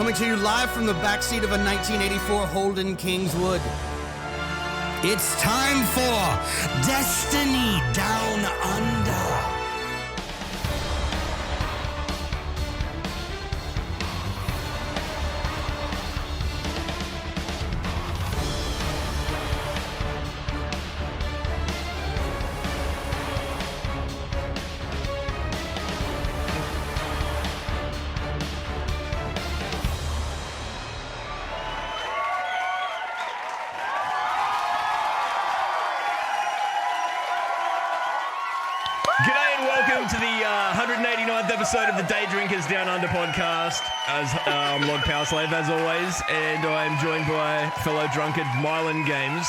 coming to you live from the backseat of a 1984 Holden Kingswood. It's time for Destiny Down Under. To the 189th episode of the Day Drinkers Down Under podcast. I'm Lord Powerslave, as always, and I am joined by fellow drunkard Mylan Games,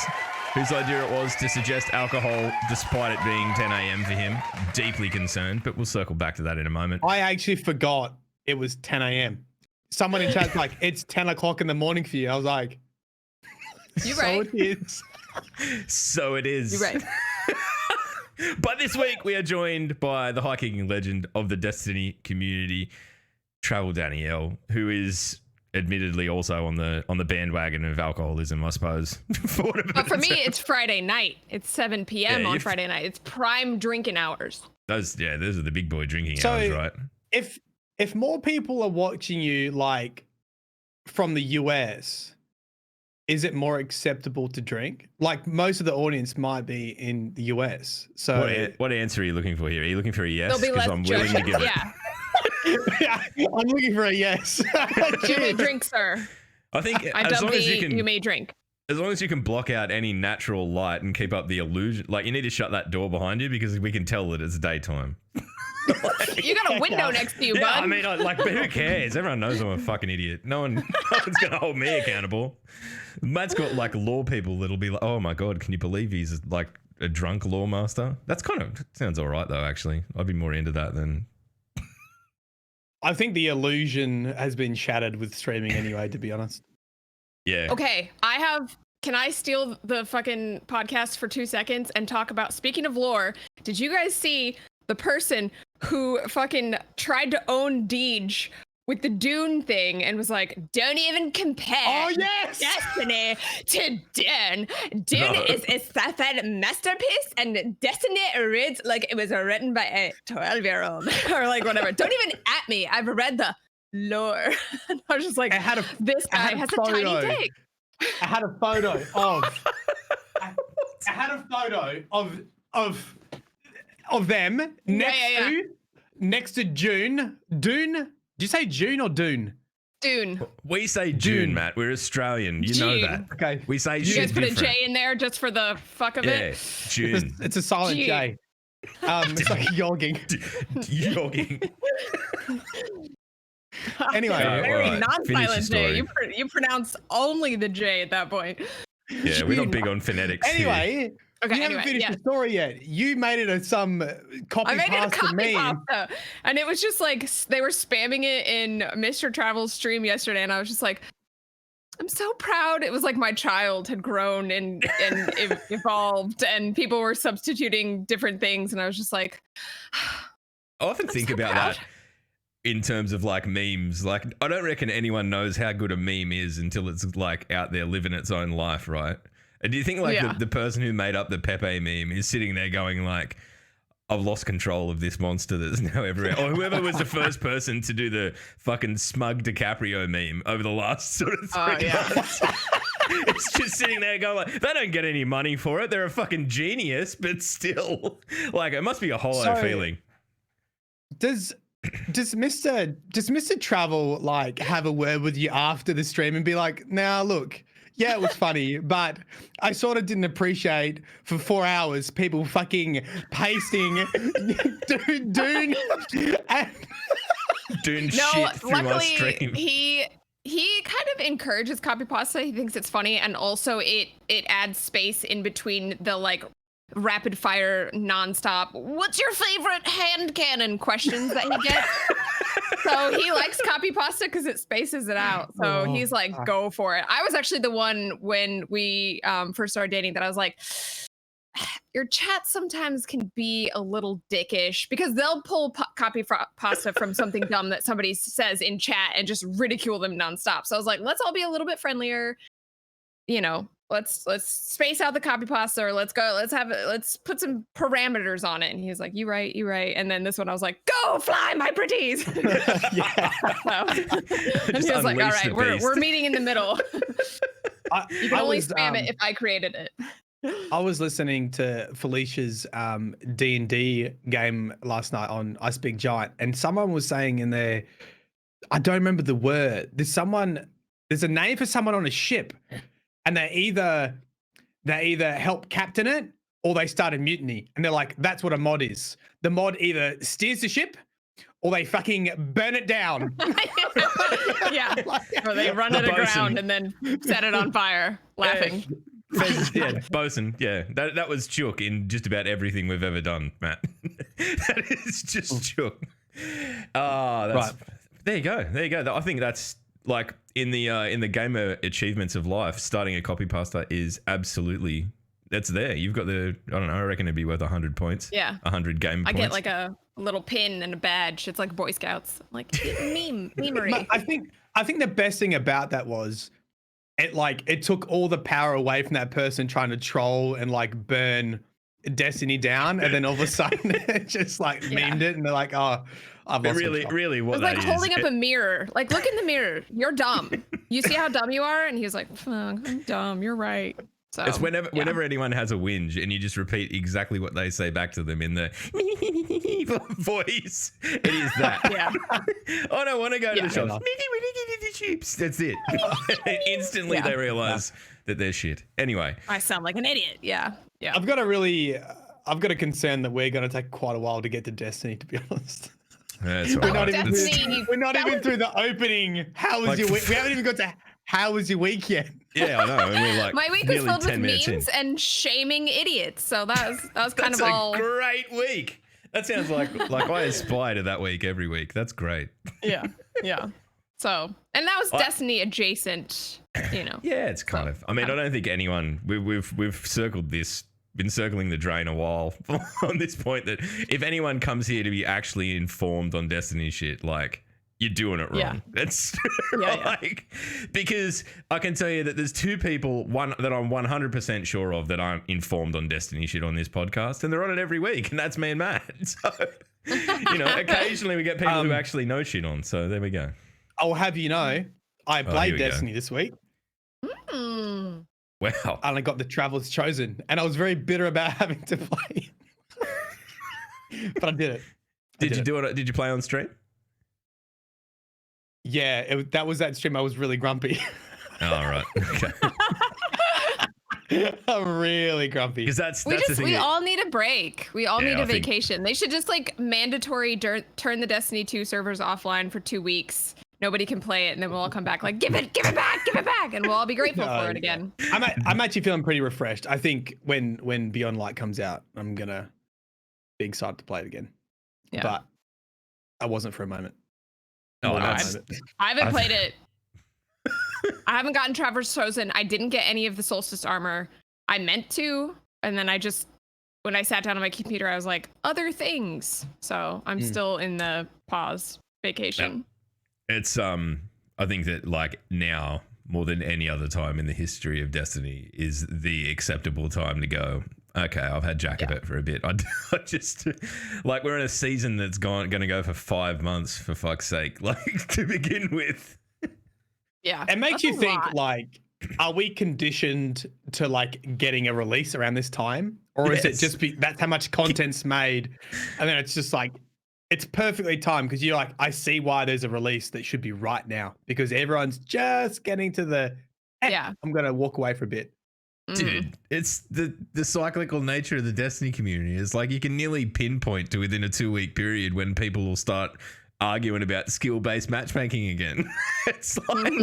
whose idea it was to suggest alcohol despite it being 10 a.m. for him. Deeply concerned, but we'll circle back to that in a moment. I actually forgot it was 10 a.m. Someone in chat's like, it's 10 o'clock in the morning for you. I was like, you're so right. it is. So it is. You're right. But this week we are joined by the high-kicking legend of the Destiny community, TravelDanielle, who is admittedly also on the bandwagon of alcoholism, I suppose. But for me, it's Friday night. It's 7 p.m. on Friday night. It's prime drinking hours. Those are the big boy drinking hours, right? If more people are watching you like from the US, is it more acceptable to drink? Like most of the audience might be in the US. So what answer are you looking for here? Are you looking for a yes? There'll be less I'm willing to give it. yeah, I'm looking for a yes. You may drink, sir. I think I as dub long as thee, you can, you may drink. as long as you can block out any natural light and keep up the illusion, like you need to shut that door behind you because we can tell that it's daytime. You got a window next to you, bud. I mean, but who cares? Everyone knows I'm a fucking idiot. No one's gonna hold me accountable. Matt's got like law people that'll be like, oh my god, can you believe he's like a drunk law master? That's sounds all right though. Actually, I'd be more into that than. I think the illusion has been shattered with streaming anyway, to be honest. Yeah. Okay, can I steal the fucking podcast for 2 seconds and talk about, speaking of lore, did you guys see the person who fucking tried to own Deej with the Dune thing and was like, don't even compare Destiny to Dune. Dune is a sci-fi masterpiece and Destiny reads like it was written by a 12-year-old or like whatever. Don't even at me. I've read the lore. And I was just like, this guy has a tiny dick. I had a photo of them next to Dune. Dune? Did you say June or Dune? Dune. We say June, Matt. We're Australian. You know that. Okay. We say you guys put a J in there just for the fuck of it? Yeah, June. It's a silent J. It's like yogging. Yogging. Anyway, very right. non-silent J. You pronounced only the J at that point. Yeah, we're not big on phonetics. Anyway, you haven't finished the story yet. You made it copy pasta meme. And it was just like they were spamming it in Mr. Travel's stream yesterday, and I was just like, I'm so proud. It was like my child had grown and evolved, and people were substituting different things, and I was just like, I often think about that in terms of like memes. Like, I don't reckon anyone knows how good a meme is until it's like out there living its own life, right? And do you think like the person who made up the Pepe meme is sitting there going like, I've lost control of this monster that's now everywhere? Or whoever was the first person to do the fucking smug DiCaprio meme over the last sort of 3 months. It's just sitting there going like, they don't get any money for it. They're a fucking genius, but still, like, it must be a hollow feeling. Does Mr. Travel like have a word with you after the stream and be like, now look, yeah, it was funny, but I sort of didn't appreciate for 4 hours people fucking pasting Dune and Dune shit through my stream. He kind of encourages copy pasta. He thinks it's funny, and also it adds space in between the like rapid fire nonstop what's your favorite hand cannon questions that he gets. So he likes copy pasta because it spaces it out. So he's like, go for it. I was actually the one when we first started dating that I was like, your chat sometimes can be a little dickish because they'll pull copy pasta from something dumb that somebody says in chat and just ridicule them nonstop. So I was like, let's all be a little bit friendlier. You know, let's space out the copy pasta, or let's put some parameters on it. And he was like, you right. And then this one I was like, go fly, my pretties. Yeah. And he was like, all right, we're meeting in the middle. You can only spam it if I created it. I was listening to Felicia's D&D game last night on I Speak Giant, and someone was saying in there, I don't remember the word. There's a name for someone on a ship, and they either help captain it or they start a mutiny. And they're like, that's what a mod is. The mod either steers the ship or they fucking burn it down. Yeah. Or they run it aground and then set it on fire, laughing. Yeah, bosun. Yeah, that was Chook in just about everything we've ever done, Matt. That is just Chook. Right. There you go. I think that's like in the gamer achievements of life. Starting a copy pasta is absolutely that's there. You've got I don't know. I reckon it'd be worth 100 points. Yeah, 100 game points. I get like a little pin and a badge. It's like Boy Scouts. Like memery. I think the best thing about that was. It took all the power away from that person trying to troll and like burn Destiny down, and then all of a sudden it just like memed it, and they're like, "Oh, I've lost control." Really, what it was like holding up a mirror. Like, look in the mirror. You're dumb. You see how dumb you are? And he was like, "Fuck, I'm dumb. You're right." So it's whenever anyone has a whinge and you just repeat exactly what they say back to them in the voice. It is that. Yeah. I don't want to go to the shops. That's it. Instantly they realize that they're shit. Anyway. I sound like an idiot. Yeah. I've got a concern that we're going to take quite a while to get to Destiny, to be honest. That's we're right. not even through the opening. How was your week? We haven't even got to how was your week yet? Yeah, I know. And we're like my week was filled with memes and shaming idiots. So that was kind of all. That's a great week. That sounds like I aspire to that week every week. That's great. Yeah. So, and that was Destiny adjacent, you know. Yeah, it's kind of. I mean, I don't think anyone. We've circled this. Been circling the drain a while on this point that if anyone comes here to be actually informed on Destiny shit, like. You're doing it wrong. Yeah. That's because I can tell you that there's two people, one that I'm 100% sure of that aren't informed on Destiny shit on this podcast, and they're on it every week, and that's me and Matt. So, occasionally we get people who actually know shit on. So there we go. I'll have you know, I played Destiny this week. Mm. Wow. And I got the Travelers Chosen, and I was very bitter about having to play. But I did it. Did you do it? Did you play on stream? Yeah, that was that stream. I was really grumpy. All right. Okay. I'm really grumpy. Because that's the thing. We all need a break. We all need a vacation. Think... They should just like mandatory turn the Destiny 2 servers offline for 2 weeks. Nobody can play it, and then we'll all come back like, give it back, and we'll all be grateful for it again. I'm actually feeling pretty refreshed. I think when Beyond Light comes out, I'm gonna be excited to play it again. Yeah. But I wasn't for a moment. Oh, I haven't played it. I haven't gotten Travelers Chosen. I didn't get any of the Solstice armor. I meant to, and then when I sat down on my computer, I was like, other things. So I'm still in the pause vacation. Yeah. It's I think that like now more than any other time in the history of Destiny is the acceptable time to go. Okay, I've had Jack of it for a bit. I just like we're in a season that's going to go for 5 months for fuck's sake. Like to begin with. Yeah, it makes you think like, are we conditioned to like getting a release around this time, or is it just that's how much content's made, and then it's just like it's perfectly timed because you're like I see why there's a release that should be right now because everyone's just getting to the I'm gonna walk away for a bit. Dude, it's the cyclical nature of the Destiny community. It's like you can nearly pinpoint to within a 2-week period when people will start arguing about skill-based matchmaking again. It's like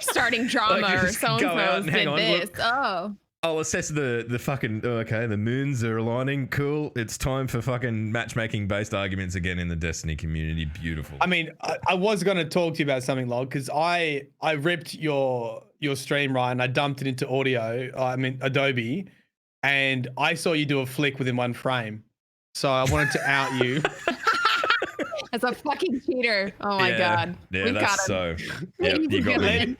starting drama like or so-and-so did this. Look, I'll assess the fucking the moons are aligning. Cool. It's time for fucking matchmaking based arguments again in the Destiny community. Beautiful. I mean, I was going to talk to you about something, Log, because I ripped your stream, right, and I dumped it into audio. I mean Adobe, and I saw you do a flick within one frame. So I wanted to out you. As a fucking cheater. Oh my God. Yeah, We that's got him. so. Yeah, you got me.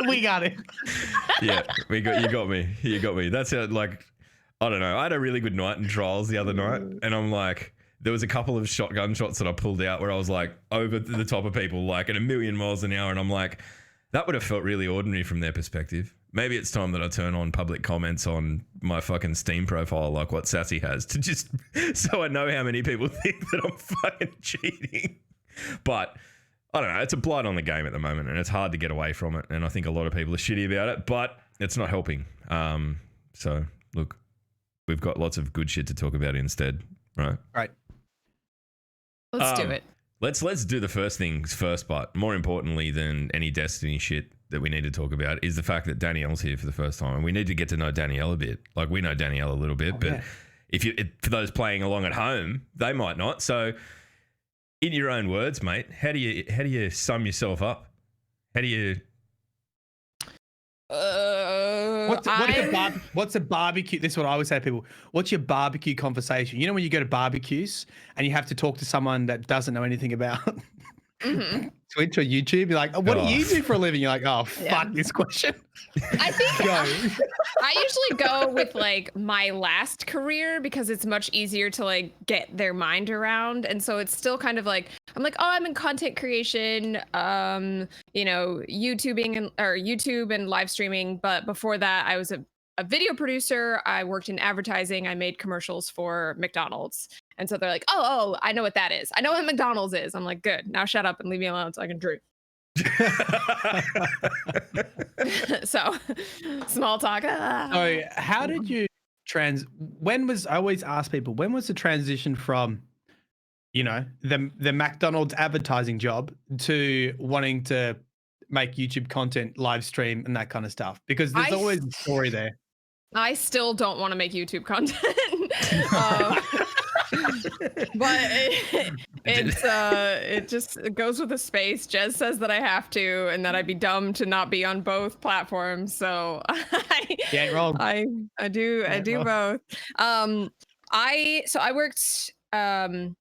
we got it. Yeah, you got me. You got me. That's it. Like, I don't know. I had a really good night in trials the other night, and I'm like, there was a couple of shotgun shots that I pulled out where I was like over the top of people, like at 1,000,000 miles an hour, and I'm like, that would have felt really ordinary from their perspective. Maybe it's time that I turn on public comments on my fucking Steam profile, like what Sassy has, to just so I know how many people think that I'm fucking cheating. But I don't know. It's a blight on the game at the moment, and it's hard to get away from it. And I think a lot of people are shitty about it, but it's not helping. So look, we've got lots of good shit to talk about instead, right? Right. Let's do it. Let's do the first things first, but more importantly than any Destiny shit that we need to talk about is the fact that Danielle's here for the first time, and we need to get to know Danielle a bit. Like, we know Danielle a little bit, but for those playing along at home, they might not. So, in your own words, mate, how do you sum yourself up? How do you? What's a barbecue? This is what I always say to people. What's your barbecue conversation? You know, when you go to barbecues and you have to talk to someone that doesn't know anything about Twitch or YouTube, you're like, oh, what do you do for a living? You're like, oh, fuck this question. I think I usually go with like my last career because it's much easier to like get their mind around. And so it's still kind of like, I'm like, oh, I'm in content creation, YouTube and live streaming. But before that, I was a video producer. I worked in advertising. I made commercials for McDonald's. And so they're like, oh, I know what that is. I know what McDonald's is. I'm like, good. Now shut up and leave me alone so I can drink. So small talk. So how did you I always ask people, when was the transition from, the McDonald's advertising job to wanting to make YouTube content, live stream and that kind of stuff? Because there's always a story there. I still don't want to make YouTube content. But it just goes with the space. Jez says that I have to, and that I'd be dumb to not be on both platforms. So You ain't wrong. I do both. I worked the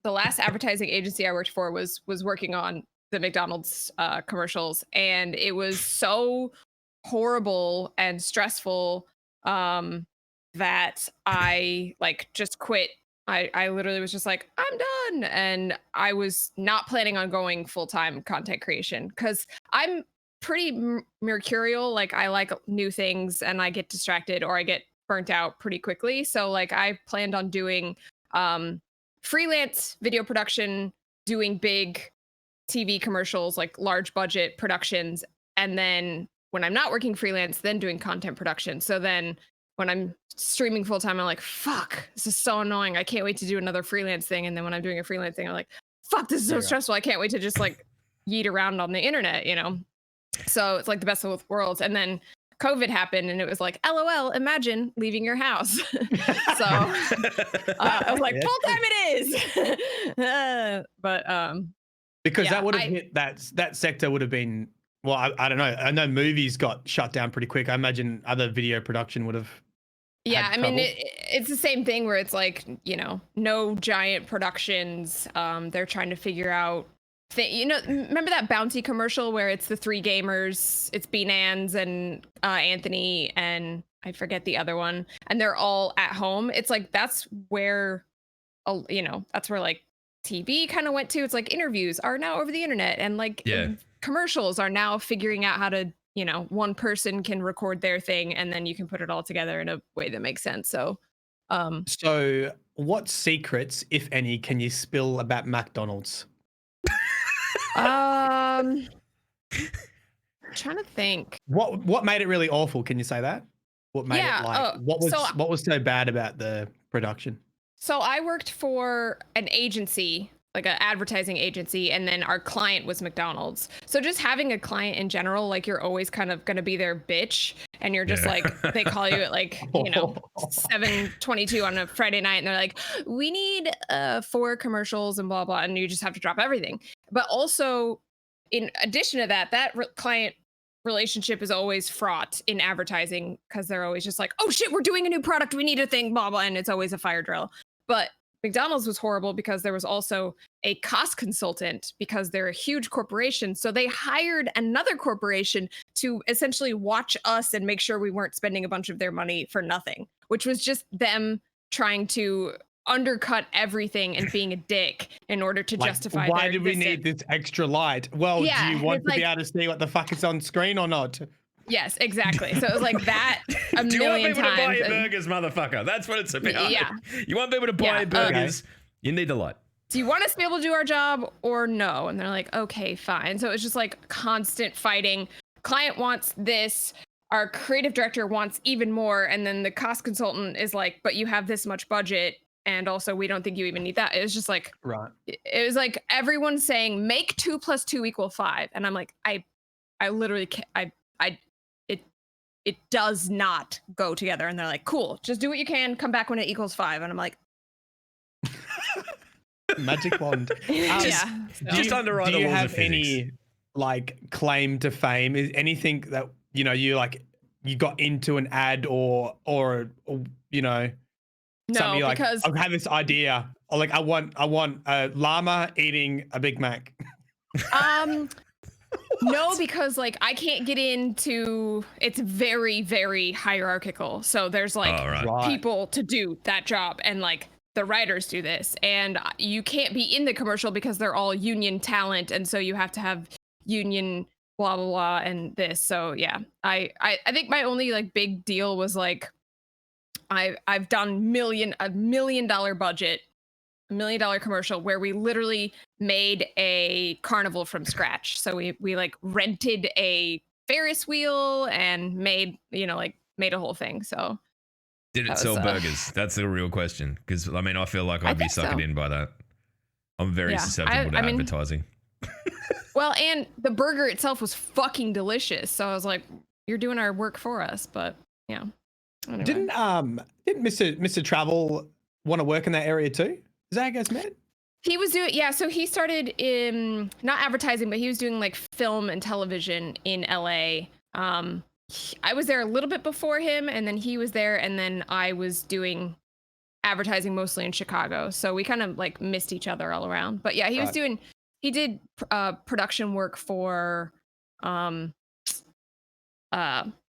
last advertising agency I worked for was working on the McDonald's commercials, and it was so horrible and stressful that I like just quit. I literally was just like, I'm done. And I was not planning on going full-time content creation because I'm pretty mercurial. Like, I like new things and I get distracted or I get burnt out pretty quickly. So like I planned on doing freelance video production, doing big TV commercials, like large budget productions. And then when I'm not working freelance, then doing content production. So then when I'm streaming full time, I'm like, fuck, this is so annoying. I can't wait to do another freelance thing. And then when I'm doing a freelance thing, I'm like, fuck, this is so stressful. I can't wait to just like yeet around on the internet, So it's like the best of both worlds. And then COVID happened and it was like, LOL, imagine leaving your house. So I was like, full time it is. But because that would have hit that sector would have been, well, I don't know. I know movies got shut down pretty quick. I imagine other video production would have. Yeah, I mean, it's the same thing where it's like, no giant productions. They're trying to figure out, remember that Bounty commercial where it's the three gamers, it's B-Nans and Anthony and I forget the other one, and they're all at home. It's like, that's where like TV kind of went to. It's like interviews are now over the internet, and like commercials are now figuring out how to, one person can record their thing and then you can put it all together in a way that makes sense. So what secrets, if any, can you spill about McDonald's? Trying to think. What made it really awful? Can you say that? What made it like? What was so bad about the production? So I worked for an agency, like an advertising agency, and then our client was McDonald's. So just having a client in general, like you're always kind of going to be their bitch, and you're just like, they call you at like, 7:22 on a Friday night, and they're like, we need 4 commercials and blah, blah, and you just have to drop everything. But also, in addition to that, client relationship is always fraught in advertising because they're always just like, oh shit, we're doing a new product, we need a thing, blah blah, and it's always a fire drill. But McDonald's was horrible because there was also a cost consultant because they're a huge corporation. So they hired another corporation to essentially watch us and make sure we weren't spending a bunch of their money for nothing, which was just them trying to undercut everything and being a dick in order to justify why their do we existence. need this extra light? Well, Yeah, do you want it's to like- be able to see what the fuck is on screen or not? Yes, exactly. So it was like that a Do you want million people to buy times. your and- burgers, motherfucker? That's what it's about. Yeah. You want people to buy Yeah, your burgers? You need the light. Do you want us to be able to do our job or no? And they're like, okay, fine. So it's just like constant fighting. Client wants this. Our creative director wants even more. And then the cost consultant is like, but you have this much budget. And also, we don't think you even need that. It was just like, Right. it was like everyone saying, make 2 + 2 = 5. And I'm like, I literally can't, it does not go together. And they're like, cool, just do what you can. Come back when it equals 5. And I'm like, Magic wand. yeah. Just underwrite do the you laws of have physics. any like claim to fame? Is anything that you like you got into an ad or No, something like because I have this idea or like I want a llama eating a Big Mac. no, because like I can't get into, it's very, very hierarchical. So there's like Oh, right. Right. people to do that job and like the writers do this, and you can't be in the commercial because they're all union talent, and so you have to have union blah blah blah and this. So yeah, I think my only like big deal was like I've done a $1 million budget, $1 million commercial where we literally made a carnival from scratch. So we like rented a Ferris wheel and made a whole thing. So Did it That sell was, burgers? That's the real question. Because I mean, I feel like I I'd be think so. suckered in by that. I'm very Yeah, susceptible to I mean- advertising. well, and the burger itself was fucking delicious. So I was like, you're doing our work for us. But yeah. Anyway. Didn't Mr. Travel want to work in that area too? Is that how you guys met? He was doing, yeah, so he started in, not advertising, but he was doing like film and television in LA. I was there a little bit before him, and then he was there, and then I was doing advertising mostly in Chicago. So we kind of like missed each other all around. But yeah, he did production work for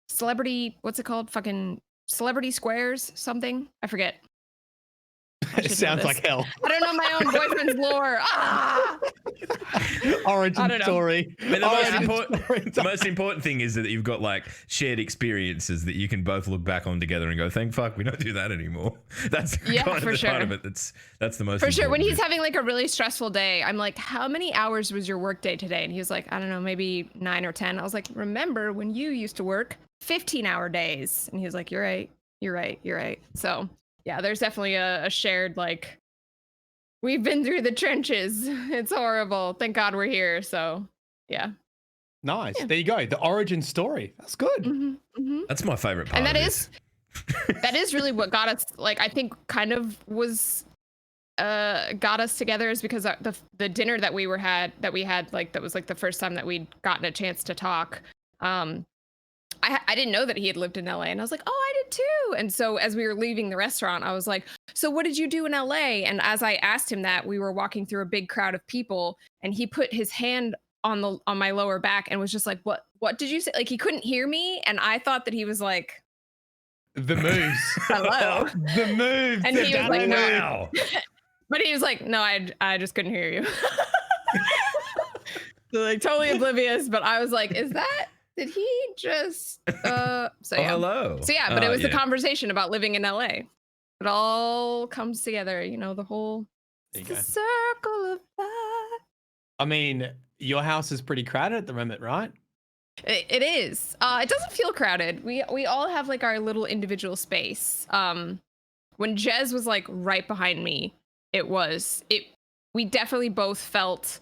Celebrity, what's it called? Fucking Celebrity Squares, something. I forget. I It should know sounds this. like hell. I don't know my own boyfriend's lore. Ah! I Origin don't know. story. But the most, Origin story. the most important thing is that you've got like shared experiences that you can both look back on together and go, "Thank fuck, we don't do that anymore." That's Yeah, kind of for the part sure. of it. That's the most For sure. When important he's bit. having like a really stressful day, I'm like, how many hours was your work day today? And he was like, I don't know, maybe 9 or 10. I was like, remember when you used to work 15-hour days? And he was like, you're right. You're right. You're right. So yeah, there's definitely a shared like, we've been through the trenches. It's horrible. Thank God we're here. So yeah. Nice. Yeah. There you go. The origin story. That's good. hmm hmm That's my favorite part. And that of is this. that is really what got us, like, I think kind of was got us together, is because the dinner that we had like that was like the first time that we'd gotten a chance to talk. I didn't know that he had lived in LA, and I was like, oh, I did too. And so as we were leaving the restaurant, I was like, so what did you do in LA? And as I asked him that, we were walking through a big crowd of people, and he put his hand on my lower back and was just like, what did you say? Like, he couldn't hear me, and I thought that he was like, The moves. hello. The moves. And he was like, no. Wow. But he was like, no, I just couldn't hear you. So, like, totally oblivious. But I was like, did he just so yeah. Hello. So yeah, but it was the yeah. conversation about living in LA. It all comes together, the whole There you the go. circle of life. I mean, your house is pretty crowded at the moment, right? It is. It doesn't feel crowded. We all have like our little individual space. When Jez was like right behind me, we definitely both felt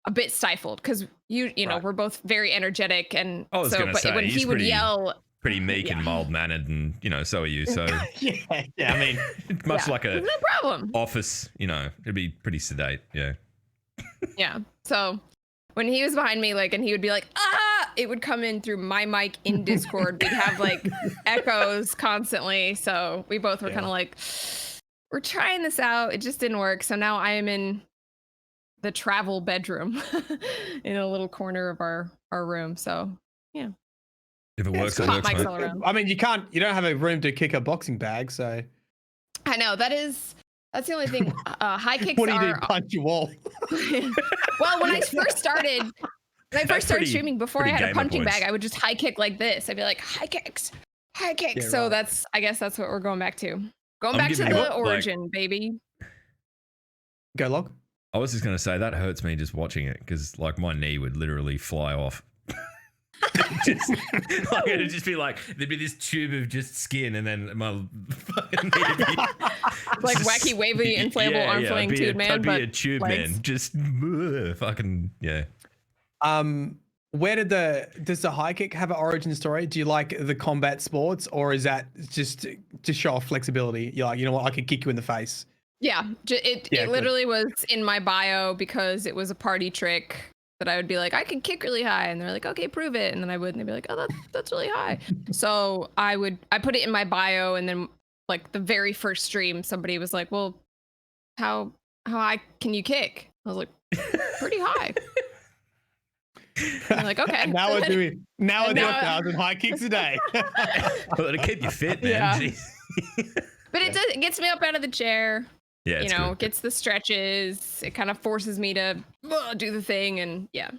a bit stifled because Right. we're both very energetic, and I was so gonna but say, when he's he would pretty- yell, Pretty meek and Yeah. mild mannered, and so are you. So Yeah. I mean, much yeah, like a no problem. office, it'd be pretty sedate. Yeah. Yeah. So when he was behind me, like, and he would be like, ah, it would come in through my mic in Discord. We'd have like echoes constantly. So we both were kind of like, we're trying this out. It just didn't work. So now I am in the travel bedroom in a little corner of our room. So yeah. If it works, it hot works. mics all around. I mean, you don't have a room to kick a boxing bag, so. I know that's the only thing. High kicks What do you are. do? Punch your wall? Well, when I first started streaming, before I had a punching bag, I would just high kick like this. I'd be like, high kicks. Yeah, so I guess that's what we're going back to. Going back to the origin, baby. Go log. I was just going to say that hurts me just watching it because like my knee would literally fly off. Just like it'd just be like there'd be this tube of just skin and then my fucking knee would be like just, wacky wavy inflatable arm fling tube man, but a tube legs. Man, just fucking yeah. Where does the high kick have an origin story? Do you like the combat sports, or is that just to show off flexibility? You're like, you know what, I could kick you in the face. Yeah, it literally was in my bio because it was a party trick that I would be like, I can kick really high, and they're like, okay, prove it, and then I would, and they'd be like, oh, that's really high. So I put it in my bio, and then like the very first stream, somebody was like, well, how high can you kick? I was like, pretty high. I'm like, okay. Now we're doing 1,000 high kicks a day. Well, to keep you fit, man. Yeah. But it gets me up out of the chair. Yeah, you know, gets the stretches. It kind of forces me to do the thing, and yeah.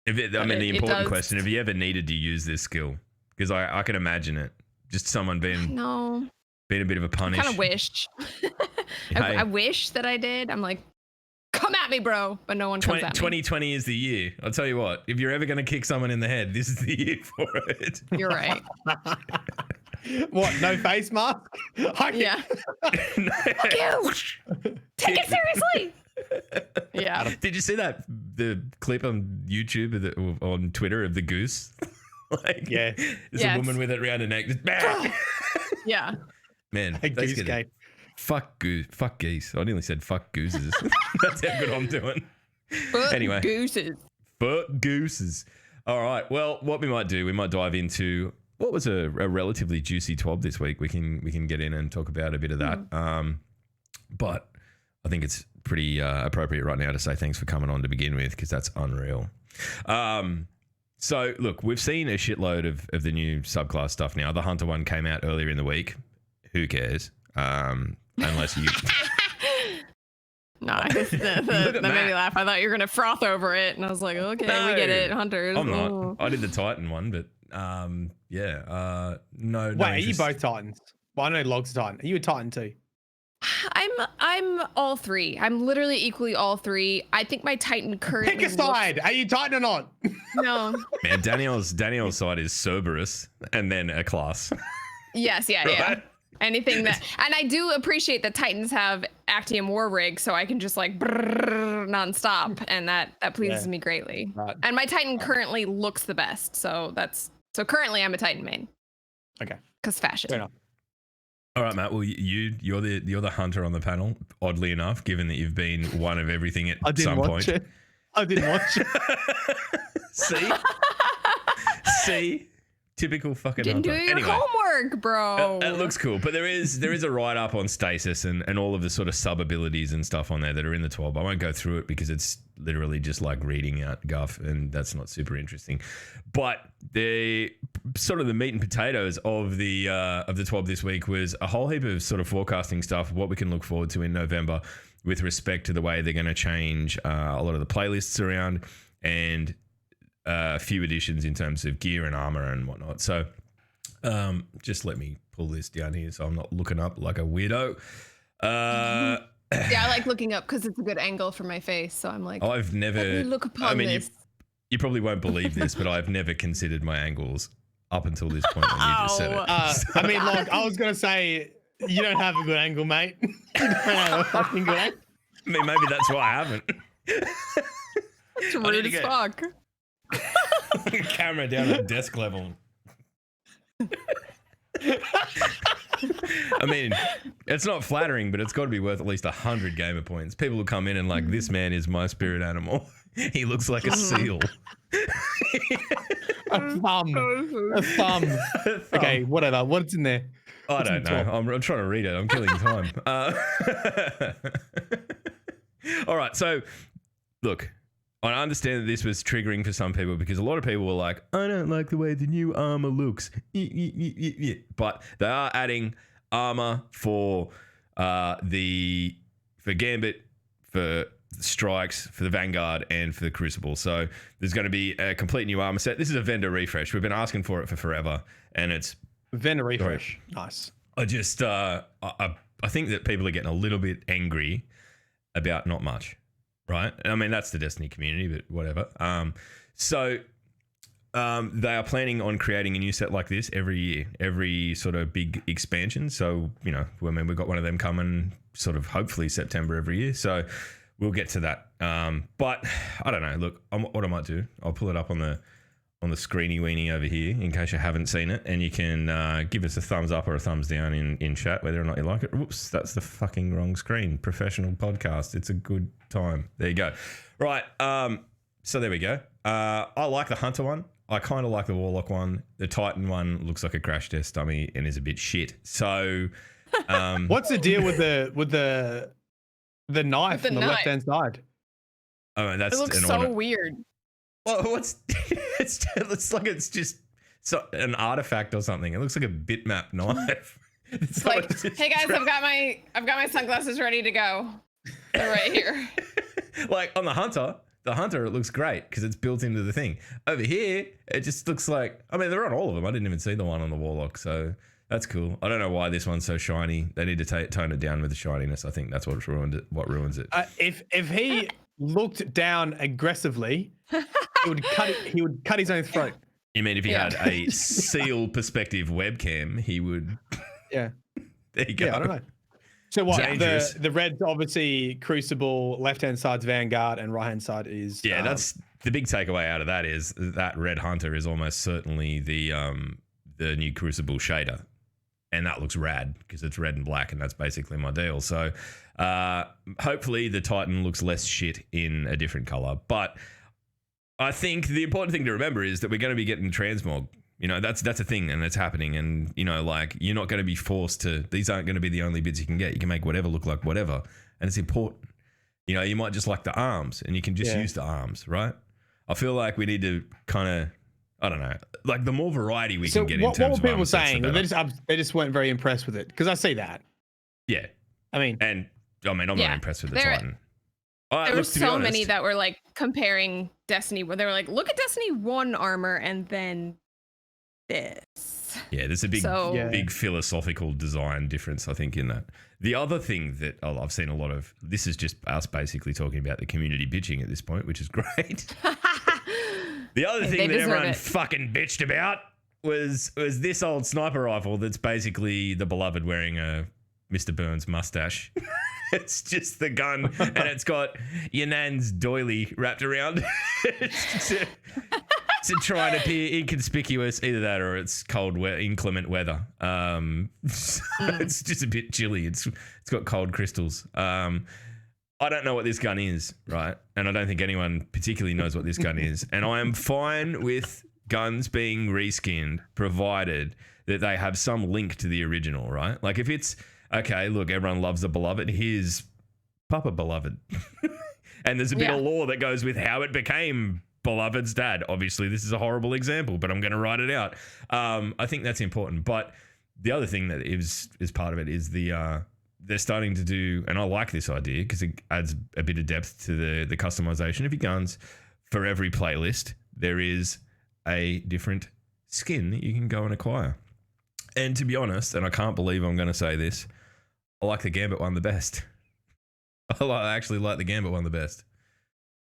The important question: have you ever needed to use this skill? Because I can imagine it. Just someone being a bit of a punish. I kind of wish. I wish that I did. I'm like, come at me, bro, but no one comes at me. 2020 is the year. I'll tell you what. If you're ever going to kick someone in the head, this is the year for it. You're right. What? No face mask? Yeah. Fuck you. Take it seriously. Yeah. Did you see the clip on YouTube on Twitter of the goose? Like, yeah, there's a woman with it around her neck. Just, yeah. Man, a goose game. Fuck geese. I nearly said fuck gooses. That's how good I'm doing. Anyway, gooses. Fuck gooses. All right. Well, what we might do, we might dive into what was a relatively juicy TWAB this week. We can get in and talk about a bit of that. But I think it's pretty appropriate right now to say thanks for coming on to begin with, because that's unreal. So look, we've seen a shitload of the new subclass stuff now. The Hunter one came out earlier in the week. Who cares? Unless you. No, that made me laugh. I thought you were gonna froth over it, and I was like, okay, we get it, Hunters. I'm not. I did the Titan one, but no. Wait, are you both Titans? Well, I know Log's Titan. Are you a Titan too? I'm all three. I'm literally equally all three. I think my Titan currently. Pick a side. Are you Titan or not? No. Man, Danielle's side is Cerberus, and then a class. Yes, yeah, right? Yeah. Anything that, and I do appreciate that Titans have Actium War Rig, so I can just like nonstop, and that pleases me greatly. Right. And my Titan currently looks the best, so currently I'm a Titan main. Okay. Because fashion. Fair enough. All right, Matt. Well, you're the hunter on the panel. Oddly enough, given that you've been one of everything at some point. I didn't watch it. See. Typical fucking Didn't hunter. do your homework, bro. It looks cool, but there is a write up on stasis and all of the sort of sub abilities and stuff on there that are in the 12. I won't go through it because it's literally just like reading out guff, and that's not super interesting. But the sort of the meat and potatoes of the 12 this week was a whole heap of sort of forecasting stuff, what we can look forward to in November with respect to the way they're going to change a lot of the playlists around, and a few additions in terms of gear and armor and whatnot. So just let me pull this down here so I'm not looking up like a weirdo. Yeah, I like looking up because it's a good angle for my face. So I'm like, I've never. Let me look upon this. You probably won't believe this, but I've never considered my angles up until this point when you just said it. I mean, like, I was going to say, you don't have a good angle, mate. You don't have a fucking good angle. I mean, maybe that's why I haven't. It's rude as fuck. Camera down at desk level. I mean, it's not flattering, but it's got to be worth at least 100 gamer points. People will come in and this man is my spirit animal. He looks like a seal. A thumb. A thumb. Okay, whatever. What's in there? I don't know. I'm trying to read it. I'm killing time. All right. So, look, I understand that this was triggering for some people because a lot of people were like, I don't like the way the new armor looks. But they are adding armor for Gambit, for Strikes, for the Vanguard, and for the Crucible. So there's going to be a complete new armor set. This is a vendor refresh. We've been asking for it for forever, and it's vendor refresh. Nice. I just I think that people are getting a little bit angry about not much, right? I mean, that's the Destiny community, but whatever. So they are planning on creating a new set like this every year, every sort of big expansion. So, you know, I mean, we've got one of them coming sort of hopefully September every year. So we'll get to that. But I don't know. Look, what I might do, I'll pull it up on the screeny weenie over here in case you haven't seen it, and you can give us a thumbs up or a thumbs down in chat whether or not you like it. Whoops, that's the fucking wrong screen. Professional podcast. It's a good time. There you go. Right. So there we go. I like the Hunter one. I kind of like the Warlock one. The Titan one looks like a crash test dummy and is a bit shit. So what's the deal with the knife on the left hand side? Oh, that's it looks so weird. Well, it's like it's just an artifact or something. It looks like a bitmap knife. It's like, hey guys, I've got my sunglasses ready to go. They're right here. Like on the Hunter, it looks great because it's built into the thing. Over here, it just looks like, I mean, they're on all of them. I didn't even see the one on the Warlock, so that's cool. I don't know why this one's so shiny. They need to tone it down with the shininess. I think that's what ruins it. If he looked down aggressively, he would cut his own throat. You mean if he had a seal perspective webcam, he would? Yeah. There you go. Yeah, I don't know. So what? Dangerous. The red's obviously Crucible, left hand side's Vanguard, and right hand side is. Yeah, that's the big takeaway out of that is that Red Hunter is almost certainly the new Crucible shader, and that looks rad because it's red and black, and that's basically my deal. So hopefully the Titan looks less shit in a different color, but I think the important thing to remember is that we're going to be getting transmog. You know, that's a thing, and it's happening. And, you know, like, you're not going to be forced to, these aren't going to be the only bits you can get. You can make whatever look like whatever. And it's important. You know, you might just like the arms, and you can just use the arms, right? I feel like we need to kind of, I don't know, like the more variety we can get in terms of what were people sets, saying? They just weren't very impressed with it, because I see that. Yeah. I'm not impressed with the Titan. There were so many that were like comparing Destiny, where they were like, look at Destiny 1 armor and then this. Yeah, there's a big philosophical design difference, I think, in that. The other thing that I've seen a lot of, this is just us basically talking about the community bitching at this point, which is great. The other thing that everyone fucking bitched about was this old sniper rifle that's basically the Beloved wearing a Mr. Burns mustache. It's just the gun, and it's got your nan's doily wrapped around to try and appear inconspicuous. Either that or it's inclement weather. It's just a bit chilly. It's got cold crystals. I don't know what this gun is, right? And I don't think anyone particularly knows what this gun is. And I am fine with guns being reskinned, provided that they have some link to the original, right? Like if it's, okay, look, everyone loves the Beloved. Here's Papa Beloved. And there's a bit of lore that goes with how it became Beloved's dad. Obviously, this is a horrible example, but I'm going to write it out. I think that's important. But the other thing that is part of it is they're starting to do, and I like this idea because it adds a bit of depth to the customization of your guns. For every playlist, there is a different skin that you can go and acquire. And to be honest, and I can't believe I'm going to say this, I like the Gambit one the best. I actually like the Gambit one the best.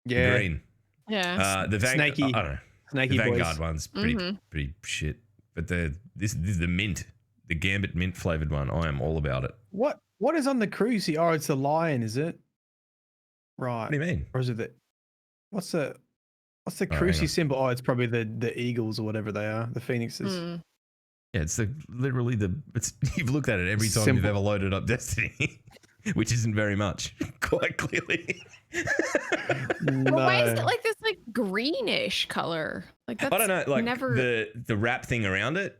Yeah. Green. Yeah. The Snaky. I don't know. Snaky the Vanguard boys. one's pretty shit. But this is the mint, the Gambit mint flavored one. I am all about it. What is on the cruise? Oh, it's the lion, is it? Right. What do you mean? Or is it what's the cruise symbol? Oh, it's probably the eagles or whatever they are, the phoenixes. Yeah, it's you've looked at it every time you've ever loaded up Destiny, which isn't very much, quite clearly. No. Well, why is it like this like greenish color. Like that's I don't know, like never the wrap thing around it.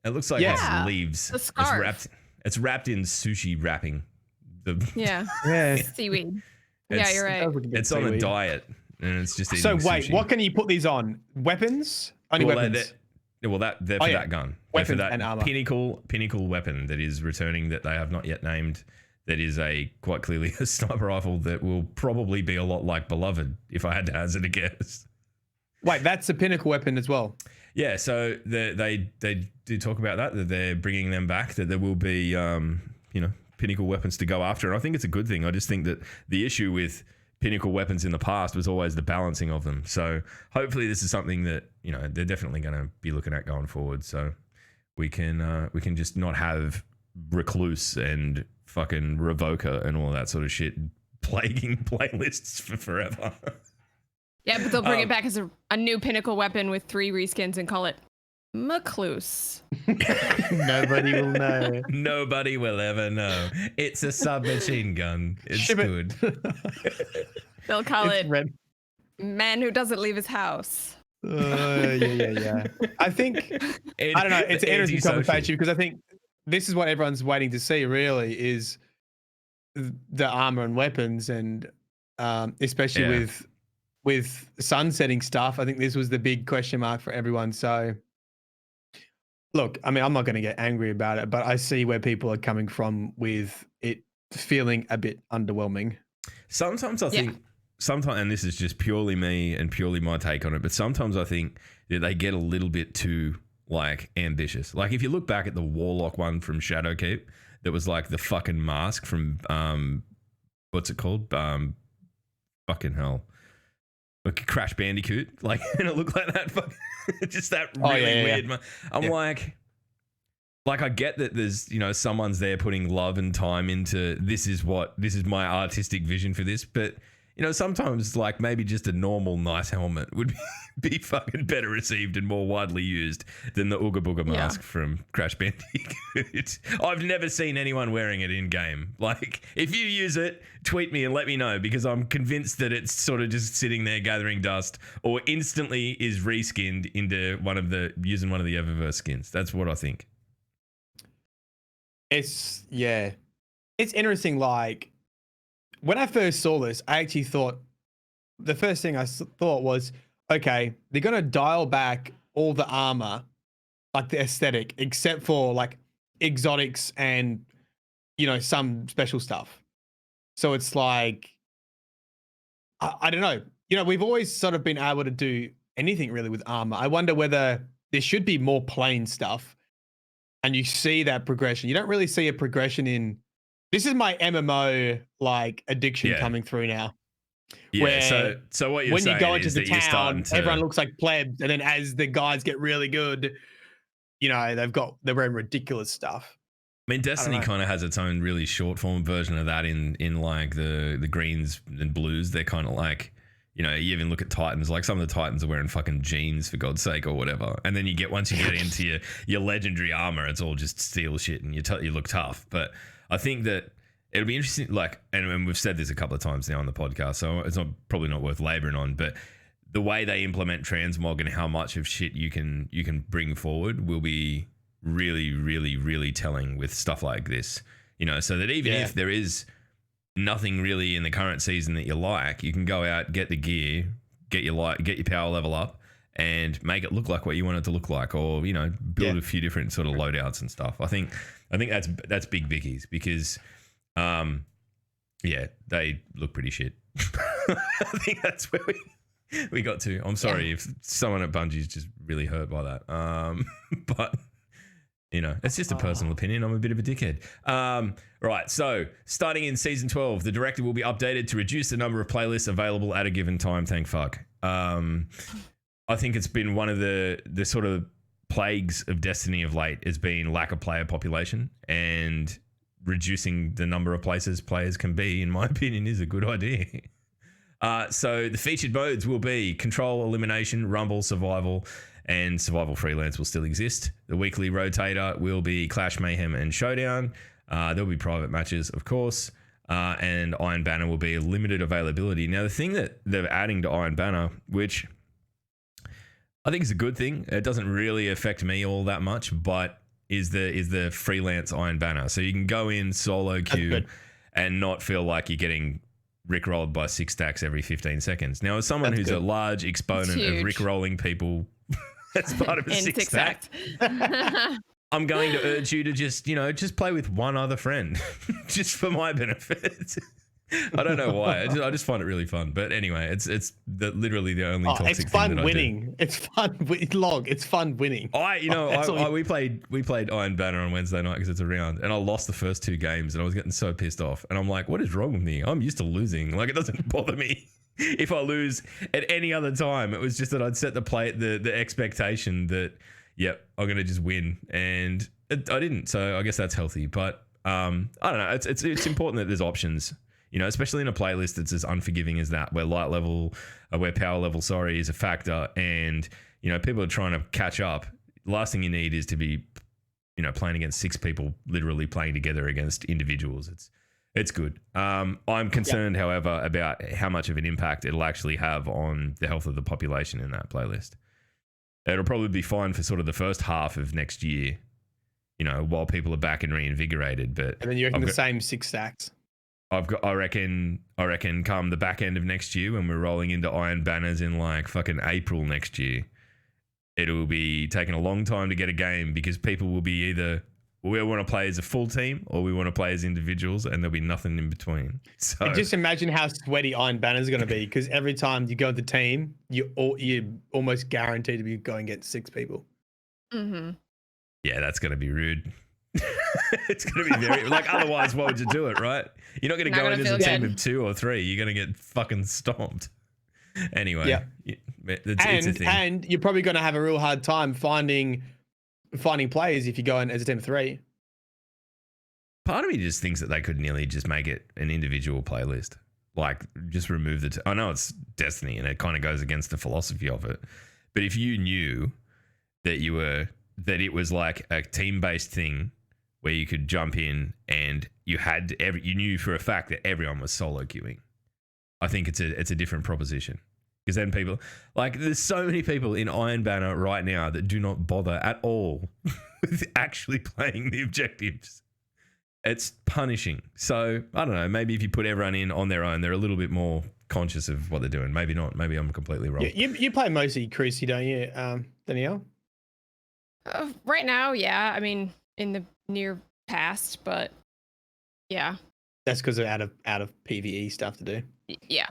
It looks like Yeah. it's leaves. The scarf. It's wrapped in sushi wrapping. Yeah. Yeah. Seaweed. Yeah, It's- you're right. It's on a diet, and it's just So eating wait, sushi. what can you put these on? Weapons? Only Well, weapons. they're for yeah. that gun. They're for Weapons that and armor. pinnacle weapon that is returning that they have not yet named. That is quite clearly a sniper rifle that will probably be a lot like Beloved, if I had to hazard a guess. Wait, that's a pinnacle weapon as well. Yeah, so they do talk about that they're bringing them back. That there will be pinnacle weapons to go after, and I think it's a good thing. I just think that the issue with pinnacle weapons in the past was always the balancing of them. So hopefully this is something that they're definitely going to be looking at going forward. So we can just not have Recluse and fucking Revoker and all that sort of shit plaguing playlists for forever. Yeah, but they'll bring it back as a new pinnacle weapon with 3 reskins and call it Macluse. Nobody will know. Nobody will ever know. It's a submachine gun. It's good. They'll call It's it red. Man Who Doesn't Leave His House. Yeah. I think I don't know. It's an interesting conversation because I think this is what everyone's waiting to see. Really, is the armor and weapons, and especially with sunsetting stuff. I think this was the big question mark for everyone. So, look, I mean, I'm not going to get angry about it, but I see where people are coming from with it feeling a bit underwhelming. Sometimes I think, and this is just purely me and purely my take on it, but sometimes I think that they get a little bit too like ambitious. Like if you look back at the Warlock one from Shadowkeep, that was like the fucking mask from what's it called? Fucking hell. Like Crash Bandicoot, like, and it looked like that fucking, just that really weird. I'm like I get that there's, someone's there putting love and time into this is my artistic vision for this, but sometimes like maybe just a normal nice helmet would be fucking better received and more widely used than the Ooga Booga mask from Crash Bandicoot. I've never seen anyone wearing it in game. Like if you use it, tweet me and let me know, because I'm convinced that it's sort of just sitting there gathering dust or instantly is reskinned into using one of the Eververse skins. That's what I think. It's interesting. Like when I first saw this, I actually thought the first thing I thought was, okay, they're going to dial back all the armor, like the aesthetic, except for like exotics and, some special stuff. So it's like, I don't know. We've always sort of been able to do anything really with armor. I wonder whether there should be more plain stuff and you see that progression. You don't really see a progression in. This is my MMO like addiction coming through now. Yeah. Where so what you're when saying you go into is the that town, everyone looks like plebs, and then as the guys get really good, they're wearing ridiculous stuff. I mean, Destiny kind of has its own really short form version of that in like the greens and blues. They're kind of like, you even look at Titans, like some of the Titans are wearing fucking jeans for God's sake or whatever. And then once you get into your legendary armor, it's all just steel shit and you look tough. But I think that it'll be interesting, like, and we've said this a couple of times now on the podcast, so it's probably not worth laboring on, but the way they implement transmog and how much of shit you can bring forward will be really, really, really telling with stuff like this. So that even if there is nothing really in the current season that you like, you can go out, get the gear, get your power level up, and make it look like what you want it to look like, or build a few different sort of loadouts and stuff. I think that's big biggies because they look pretty shit. I think that's where we got to. I'm sorry if someone at Bungie's just really hurt by that. But it's just a personal opinion. I'm a bit of a dickhead. Right. So starting in season 12, the directive will be updated to reduce the number of playlists available at a given time. Thank fuck. I think it's been one of the sort of plagues of Destiny of late has been lack of player population, and reducing the number of places players can be, in my opinion, is a good idea. So the featured modes will be Control, Elimination, Rumble, Survival, and Survival Freelance will still exist. The weekly rotator will be Clash, Mayhem, and Showdown. There'll be private matches, of course. and Iron Banner will be a limited availability. Now, the thing that they're adding to Iron Banner, which I think is a good thing, it doesn't really affect me all that much, but is the freelance Iron Banner. So you can go in solo queue and not feel like you're getting rickrolled by 6 stacks every 15 seconds. Now, as someone who's a large exponent of rickrolling people as part of a 6 stack, I'm going to urge you to just play with one other friend, just for my benefit. I don't know why. I just find it really fun. But anyway, it's literally the only toxic thing that winning. It's fun. It's fun winning. We played Iron Banner on Wednesday night because it's a round, and I lost the first 2 games, and I was getting so pissed off. And I'm like, what is wrong with me? I'm used to losing. Like, it doesn't bother me if I lose at any other time. It was just that I'd set the expectation that, yep, I'm gonna just win, and I didn't. So I guess that's healthy. But I don't know. It's important that there's options. Especially in a playlist that's as unforgiving as that, where where power level, is a factor, and people are trying to catch up. The last thing you need is to be, playing against 6 people, literally playing together against individuals. It's good. I'm concerned, however, about how much of an impact it'll actually have on the health of the population in that playlist. It'll probably be fine for sort of the first half of next year, while people are back and reinvigorated. But and then you reckon the same 6 stacks. I reckon come the back end of next year, when we're rolling into Iron Banners in like fucking April next year, it'll be taking a long time to get a game, because people will be either, we want to play as a full team or we want to play as individuals, and there'll be nothing in between. So and just imagine how sweaty Iron Banners are going to be, because every time you go with the team, you're almost guaranteed to be going against 6 people. Mm-hmm. Yeah, that's going to be rude. It's going to be very otherwise, why would you do it, right? You're not going to go in as a team of 2 or 3. You're going to get fucking stomped. Anyway, it's a thing. And you're probably going to have a real hard time finding players if you go in as a team of 3. Part of me just thinks that they could nearly just make it an individual playlist. Like, just remove I know it's Destiny and it kind of goes against the philosophy of it. But if you knew that it was like a team-based thing where you could jump in and you knew for a fact that everyone was solo queuing, I think it's a different proposition. Because then people, there's so many people in Iron Banner right now that do not bother at all with actually playing the objectives. It's punishing. So I don't know, maybe if you put everyone in on their own, they're a little bit more conscious of what they're doing. Maybe not. Maybe I'm completely wrong. You play mostly Cruci, don't you, Danielle? Right now, yeah. I mean, in the near past, but yeah. That's because they're out of PvE stuff to do. Yeah.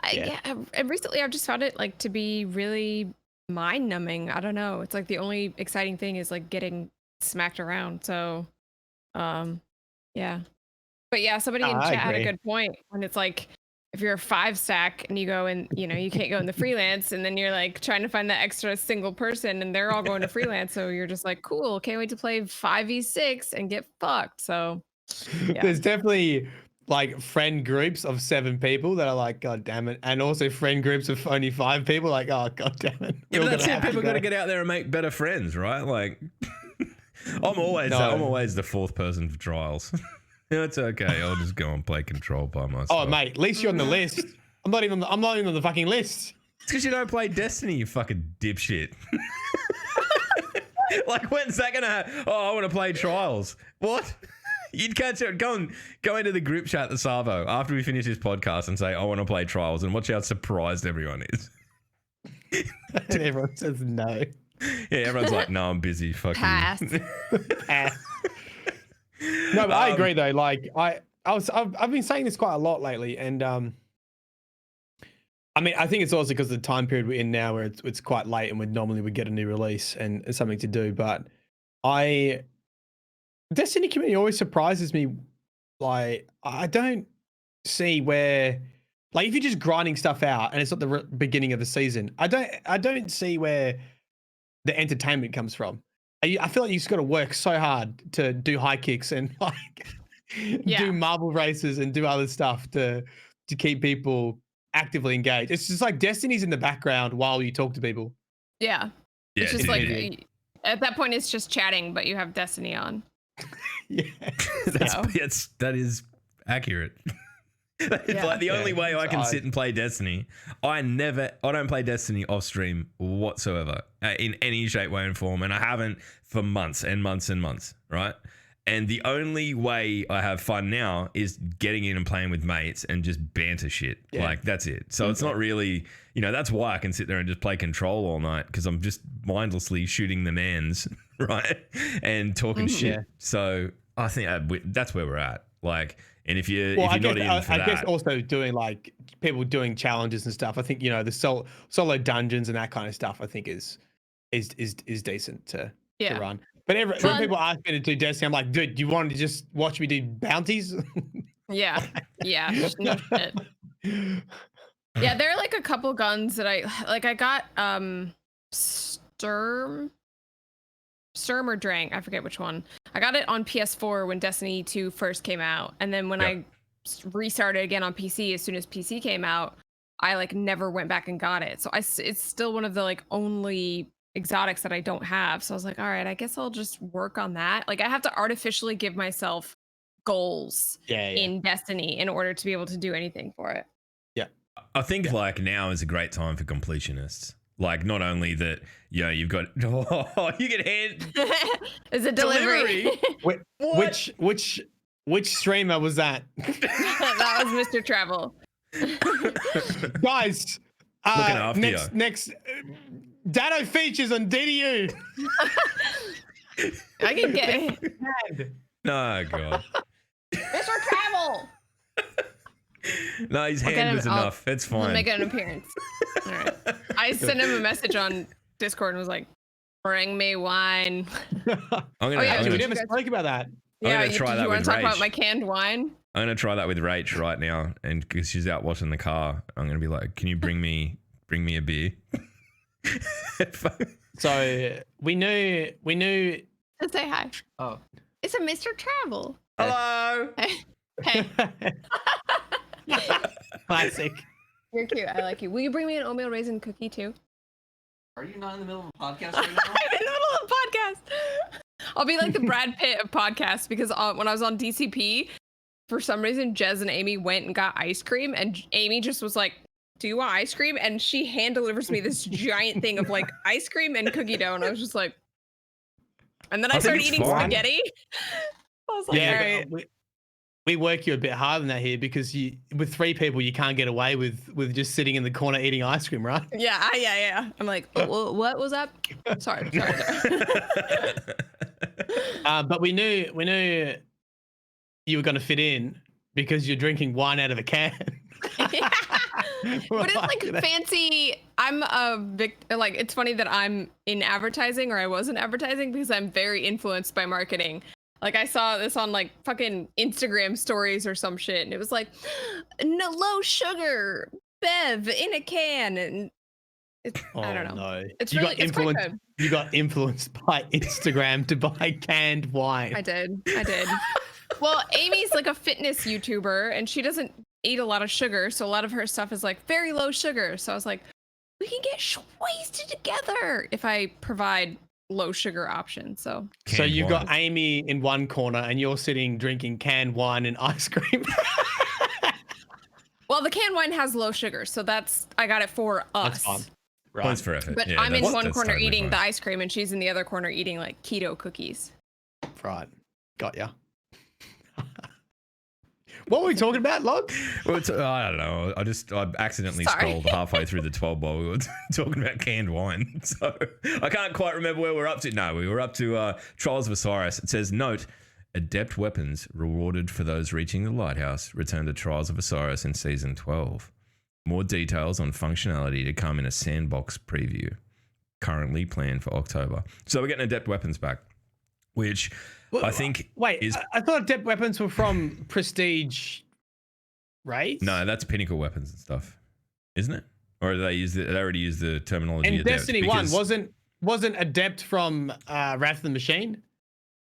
And recently I've just found it to be really mind numbing. I don't know. It's the only exciting thing is getting smacked around. So, yeah. But yeah, somebody in chat had a good point when it's if you're a 5 stack and you go and you can't go in the freelance, and then you're trying to find that extra single person and they're all going to freelance, so you're just cool, can't wait to play 5v6 and get fucked. So yeah. There's definitely friend groups of 7 people that are god damn it, and also friend groups of only 5 people oh god damn it. Yeah, but that's it. People got to get out there and make better friends, right? I'm always the 4th person for trials. It's okay. I'll just go and play Control by myself. Oh, mate, at least you're on the list. I'm not even on the fucking list. It's because you don't play Destiny, you fucking dipshit. When's that gonna happen? Oh, I want to play Trials. What? You'd catch it. Go into the group chat, the Savo, after we finish this podcast, and say, I want to play Trials, and watch how surprised everyone is. And everyone says no. Yeah, everyone's like, no, I'm busy. Fuck Pass. you. Pass. No, but I agree though. I've been saying this quite a lot lately, and I mean, I think it's also because of the time period we're in now, where it's quite late, and we get a new release and it's something to do. But Destiny community always surprises me. I don't see where, if you're just grinding stuff out and it's not the beginning of the season, I don't see where the entertainment comes from. I feel like you just got to work so hard to do high kicks and do marble races and do other stuff to keep people actively engaged. It's just Destiny's in the background while you talk to people. Yeah. It's just at that point it's just chatting, but you have Destiny on. Yeah. That is accurate. It's like the only way I can sit and play Destiny. I don't play Destiny off stream whatsoever in any shape, way, and form, and I haven't for months and months and months, right? And the only way I have fun now is getting in and playing with mates and just banter shit. Yeah. Like, that's it. So it's not really, that's why I can sit there and just play Control all night, because I'm just mindlessly shooting the mans, right? And talking shit. Yeah. So I think that's where we're at. Like, and if you're not in for that. I guess also doing like people doing challenges and stuff. I think, the solo dungeons and that kind of stuff, I think is decent to run. But when people ask me to do Destiny, I'm like, dude, do you want to just watch me do bounties? Yeah. No shit. Yeah, there are like a couple guns that I got Sturm or Drang, I forget which one. I got it on PS4 when Destiny 2 first came out, and then when I restarted again on PC as soon as PC came out, I like never went back and got it. So it's still one of the like only exotics that I don't have. So I was like, all right, I guess I'll just work on that. Like I have to artificially give myself goals in Destiny in order to be able to do anything for it. Yeah. I think like now is a great time for completionists. Like not only that, you've got you get hand. It's a delivery. Which streamer was that? That was Mr. Travel. Guys, looking after next Dado features on DDU. I can get it. No, God. Mr. Travel. No, his hand was enough. It's fine. I'll make an appearance. All right. I sent him a message on Discord and was like, bring me wine. We never spoke about that. I'm gonna try that with Rach. You want to talk about my canned wine? I'm going to try that with Rach right now. And because she's out washing the car, I'm going to be like, can you bring me a beer? So we knew. Just say hi. Oh, it's a Mr. Travel. Hello. Hey. Classic. You're cute. I like you. Will you bring me an oatmeal raisin cookie too? Are you not in the middle of a podcast right now? I'm in the middle of a podcast. I'll be like the Brad Pitt of podcasts because when I was on DCP, for some reason, Jez and Amy went and got ice cream, and Amy just was like, do you want ice cream? And she hand delivers me this giant thing of like ice cream and cookie dough. And I was just like, and then I started eating spaghetti. I was like, all right. We work you a bit harder than that here because with 3 people, you can't get away with just sitting in the corner eating ice cream, right? Yeah. I'm like, what was that? Sorry. But we knew you were going to fit in because you're drinking wine out of a can. Yeah. But it's like fancy. I'm like, it's funny that I'm in advertising, or I was in advertising, because I'm very influenced by marketing. Like I saw this on like fucking Instagram stories or some shit, and it was like, no, low sugar Bev in a can, and I don't know. No. It's really quite good. You got influenced by Instagram to buy canned wine. I did. Well, Amy's like a fitness YouTuber, and she doesn't eat a lot of sugar, so a lot of her stuff is like very low sugar. So I was like, we can get wasted together if I provide low sugar options. So you've got Amy in one corner and you're sitting drinking canned wine and ice cream. Well, the canned wine has low sugar, so I got it for us. That's fun. Right. Points for effort. But yeah, I'm in one corner eating the ice cream, and she's in the other corner eating like keto cookies. Right. Got ya. What were we talking about, Log? Well, I don't know. I accidentally scrolled halfway through the 12 ball. We were talking about canned wine. So I can't quite remember where we're up to. No, we were up to Trials of Osiris. It says, note, adept weapons rewarded for those reaching the lighthouse return to Trials of Osiris in Season 12. More details on functionality to come in a sandbox preview. Currently planned for October. So we're getting adept weapons back, which... I think. Wait, I thought adept weapons were from Prestige raids. No, that's Pinnacle weapons and stuff, isn't it? Or they already use the terminology. And adept Destiny 1 wasn't adept from Wrath of the Machine.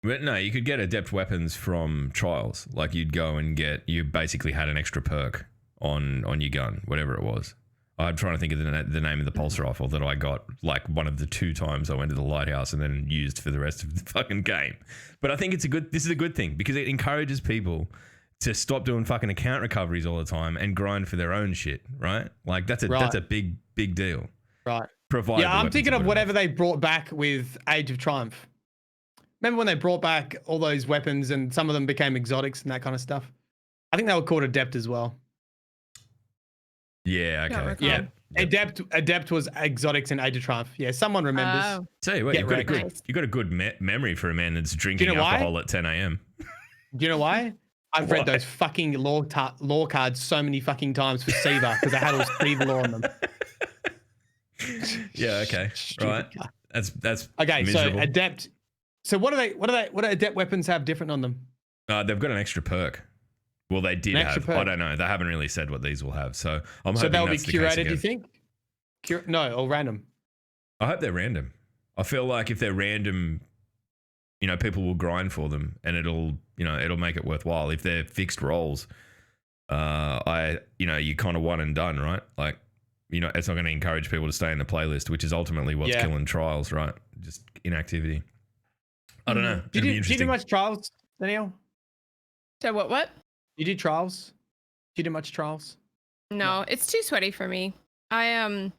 But no, you could get adept weapons from Trials. Like you'd go and you basically had an extra perk on your gun, whatever it was. I'm trying to think of the name of the pulse rifle that I got like one of the 2 times I went to the lighthouse and then used for the rest of the fucking game. But I think this is a good thing because it encourages people to stop doing fucking account recoveries all the time and grind for their own shit, right? Like that's a big deal. Right. Provided Yeah, I'm thinking of whatever enough. they brought back with Age of Triumph. Remember when they brought back all those weapons and some of them became exotics and that kind of stuff? I think they were called Adept as well. Yeah, Can't okay. recall. Yeah. Adept was exotics in Age of Triumph. Yeah, someone remembers. Oh. Tell you what, Get you've got a wrecked. good Nice. you got a good memory for a man that's drinking know why? alcohol at 10 a.m. Do you know why? I've read those fucking law cards so many fucking times for Siva because I had all Siva law on them. Yeah, okay. Stupid Right. guy. That's Okay, miserable. so Adept. So what do Adept weapons have different on them? They've got an extra perk. Well, they did An extra have. perk. I don't know. They haven't really said what these will have. So I'm So hoping they'll be that's the case curated, do you again. think? No, or random. I hope they're random. I feel like if they're random, people will grind for them and it'll make it worthwhile. If they're fixed rolls, you kind of one and done, right? Like, it's not going to encourage people to stay in the playlist, which is ultimately what's killing trials, right? Just inactivity. I don't know. Did It'll be you interesting. do much trials, Danielle? So what? You did trials? Did you do much trials? No, it's too sweaty for me. I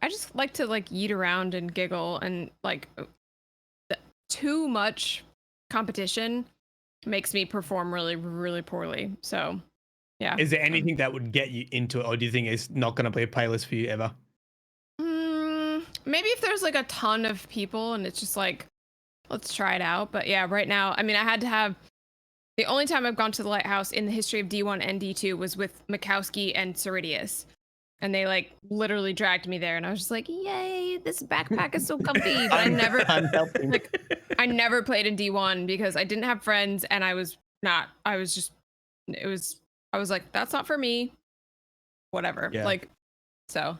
just like to like yeet around and giggle, and like too much competition makes me perform really, really poorly. So yeah. Is there anything that would get you into it, or do you think it's not going to be a playlist for you ever? Maybe if there's like a ton of people and it's just like, let's try it out. But yeah, right now, I mean, I had to have the only time I've gone to the Lighthouse in the history of D1 and D2 was with Mikowski and Ceridius. And they like literally dragged me there, and I was just like, "Yay! This backpack is so comfy." But I never played in D1 because I didn't have friends, and I was like, "That's not for me." Whatever. Yeah. Like, so.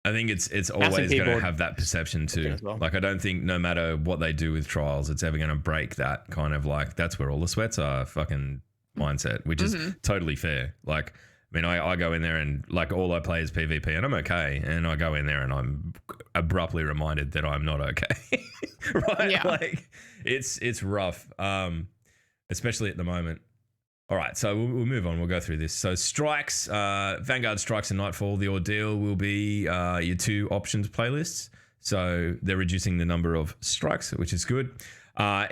I think it's always going to keyboard. have that perception too. as well. Like, I don't think no matter what they do with trials, it's ever going to break that kind of like, that's where all the sweats are fucking mindset, which is totally fair. Like, I mean, I go in there and like all I play is PvP and I'm okay. And I go in there and I'm abruptly reminded that I'm not okay. Right? Yeah. Like it's rough. Especially at the moment. All right, so we'll move on. We'll go through this. So strikes, Vanguard Strikes and Nightfall, the ordeal will be your two options playlists. So they're reducing the number of strikes, which is good.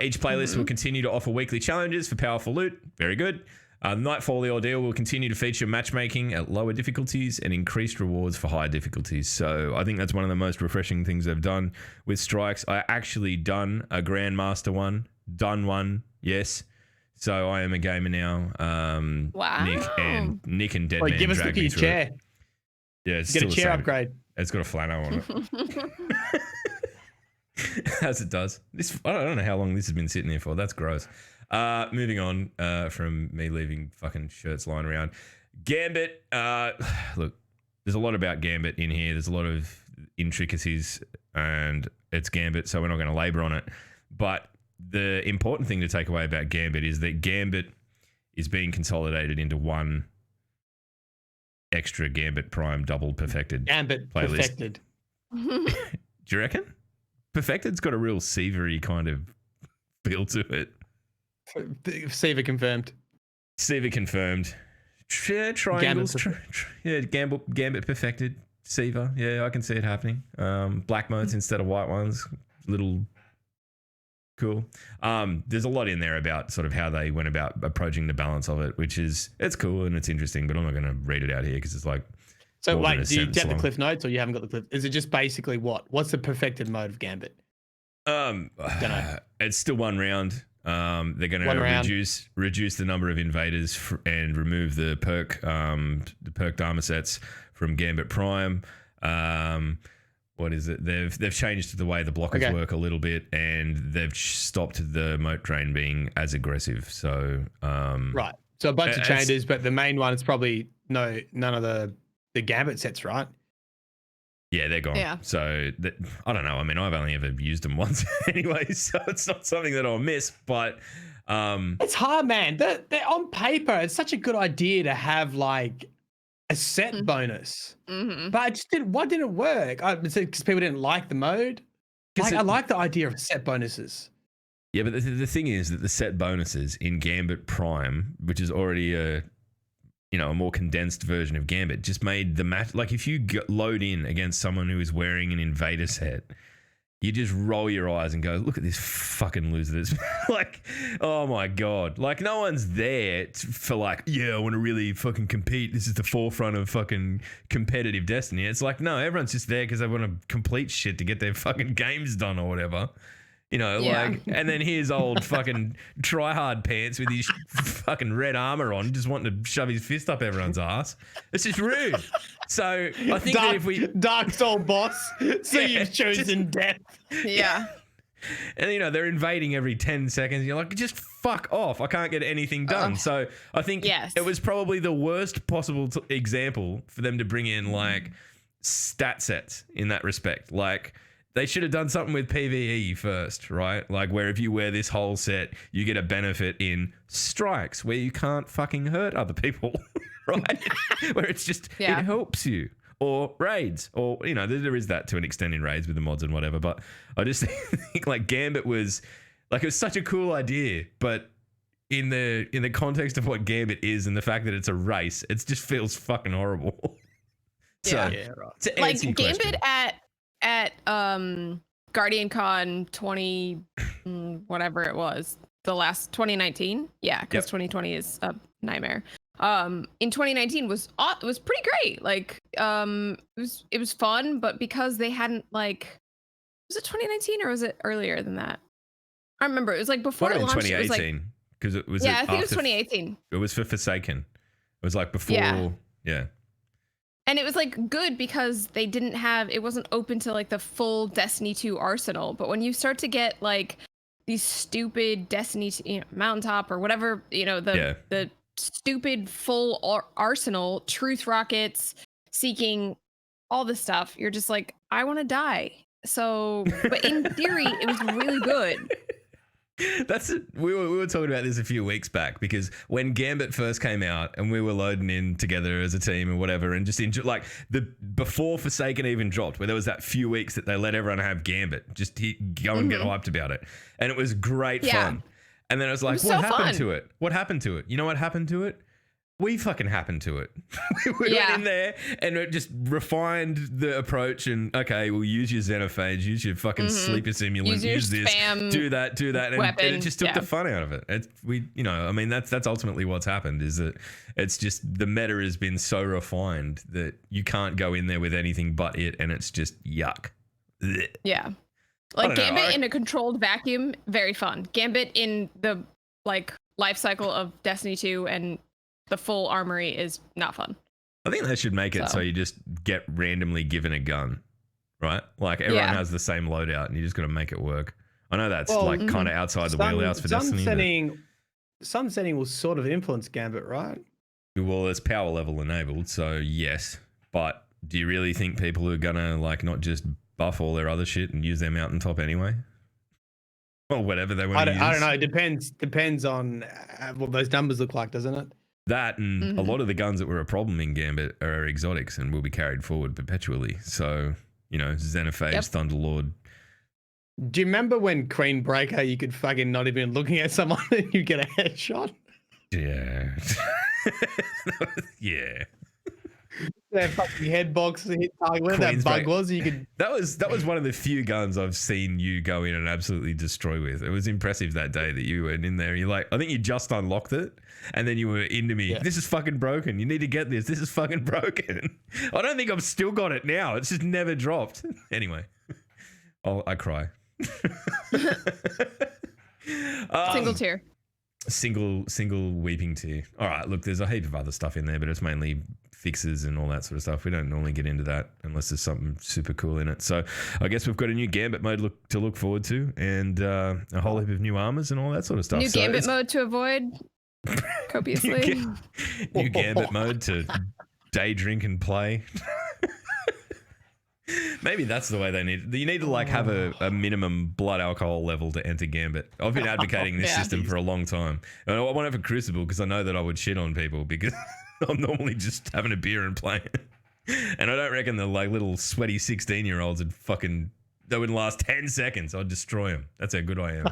Each playlist will continue to offer weekly challenges for powerful loot. Very good. Nightfall, the ordeal will continue to feature matchmaking at lower difficulties and increased rewards for higher difficulties. So I think that's one of the most refreshing things they've done with strikes. I actually done a Grandmaster one, done one, yes. So I am a gamer now. Wow. Nick and Deadman Give us a look dragged at me your through chair. it. Yeah, it's Get still a the chair same. upgrade. It's got a flannel on it. As it does. I don't know how long this has been sitting there for. That's gross. Moving on from me leaving fucking shirts lying around. Gambit. Look, there's a lot about Gambit in here. There's a lot of intricacies, and it's Gambit, so we're not going to labor on it. But the important thing to take away about Gambit is that Gambit is being consolidated into one extra Gambit Prime double perfected Gambit playlist. perfected. Do you reckon? Perfected's got a real Seavery kind of feel to it. Siva confirmed. Seaver confirmed. Yeah, triangles. Gambit perfected. Seaver. Yeah, I can see it happening. Black modes instead of white ones. Little cool. There's a lot in there about sort of how they went about approaching the balance of it, which is, it's cool and it's interesting, but I'm not going to read it out here because it's like. So more than wait, a do you sentence get the long. cliff notes, or you haven't got the cliff? Is it just basically what? What's the perfected mode of Gambit? It's still one round. They're going One to round. reduce the number of invaders and remove the perk Dharma sets from Gambit Prime. What is it? They've changed the way the blockers work a little bit, and they've stopped the moat drain being as aggressive. So Right. So a bunch of changes, but the main one is probably none of the Gambit sets, right? yeah, they're gone. Yeah. So I don't know. I mean, I've only ever used them once anyway, so it's not something that I'll miss. But It's hard, man. They're on paper, it's such a good idea to have like a set bonus, but it just didn't. Why didn't it work? Because people didn't like the mode. Like, I like the idea of set bonuses. Yeah, but the thing is that the set bonuses in Gambit Prime, which is already a more condensed version of Gambit, just made the match. Like if you load in against someone who is wearing an Invader set, you just roll your eyes and go, look at this fucking loser. This like, oh my God. Like no one's there for like, yeah, I want to really fucking compete. This is the forefront of fucking competitive Destiny. It's like, no, everyone's just there because they want to complete shit to get their fucking games done or whatever. Like, and then here's old fucking tryhard pants with his fucking red armor on, just wanting to shove his fist up everyone's ass. It's just rude. So I think that if we Dark Soul boss, so you've chosen death. Yeah. And they're invading every 10 seconds. You're like, just fuck off. I can't get anything done. So I think it was probably the worst possible example for them to bring in like stat sets in that respect. Like, they should have done something with PvE first, right? Like where if you wear this whole set, you get a benefit in strikes where you can't fucking hurt other people, right? Where it's just, it helps you. Or raids, or, there is that to an extent in raids with the mods and whatever. But I just think like Gambit was, like it was such a cool idea, but in the context of what Gambit is and the fact that it's a race, it just feels fucking horrible. So, to like answer your Gambit question, at Guardian Con 20 whatever it was, the last 2019, because 2020 is a nightmare. In 2019 was pretty great. Like it was fun, but because they hadn't like, was it 2019 or was it earlier than that? I remember it was like before it launched. 2018 because it was I think it was 2018. It was for Forsaken. It was like before. Yeah. And it was like good because they didn't have, it wasn't open to like the full Destiny 2 arsenal. But when you start to get like these stupid Destiny 2, Mountaintop or whatever, the stupid full arsenal, truth rockets, seeking, all this stuff, you're just like, I want to die. So, but in theory, it was really good. We were talking about this a few weeks back because when Gambit first came out and we were loading in together as a team or whatever and just like before Forsaken even dropped, where there was that few weeks that they let everyone have Gambit, just go and get hyped about it, and it was great fun. And then it was like, what happened to it? What happened to it? You know what happened to it? We fucking happened to it. We went in there and it just refined the approach and, okay, we'll use your Xenophage, use your fucking sleeper simulant, use this, do that. And it just took the fun out of it. That's ultimately what's happened, is that it's just the meta has been so refined that you can't go in there with anything but it, and it's just yuck. Blech. Yeah. Like Gambit in a controlled vacuum, very fun. Gambit in the like life cycle of Destiny 2 and the full armory is not fun. I think they should make it so you just get randomly given a gun, right? Like everyone has the same loadout and you just got to make it work. I know that's kind of outside the wheelhouse for Destiny. Sunsetting will sort of influence Gambit, right? Well, it's power level enabled, so yes. But do you really think people are going to like not just buff all their other shit and use their mountaintop anyway? Or whatever they want to use? I don't know. It depends on what those numbers look like, doesn't it? That and a lot of the guns that were a problem in Gambit are exotics and will be carried forward perpetually. So, Xenophage, Thunderlord. Do you remember when Queen Breaker, you could fucking not even looking at someone and you get a headshot? Yeah. Yeah. That fucking head box hit target. Whatever that bug was, you could. That was one of the few guns I've seen you go in and absolutely destroy with. It was impressive that day that you went in there. You're like, I think you just unlocked it, and then you were into me. Yeah. This is fucking broken. You need to get this. This is fucking broken. I don't think I've still got it now. It's just never dropped. Anyway, I cry. Single tear. Single weeping tear. All right, look, there's a heap of other stuff in there, but it's mainly fixes and all that sort of stuff. We don't normally get into that unless there's something super cool in it. So I guess we've got a new Gambit mode to look forward to, and a whole heap of new armors and all that sort of stuff. New Gambit mode to avoid copiously. New Gambit mode to day drink and play. Maybe that's the way they need it. You need to like have a minimum blood alcohol level to enter Gambit. I've been advocating this system for a long time. And I want to have a Crucible because I know that I would shit on people because I'm normally just having a beer and playing. And I don't reckon the like little sweaty 16-year-olds would fucking that would last 10 seconds. I'd destroy him. That's how good I am.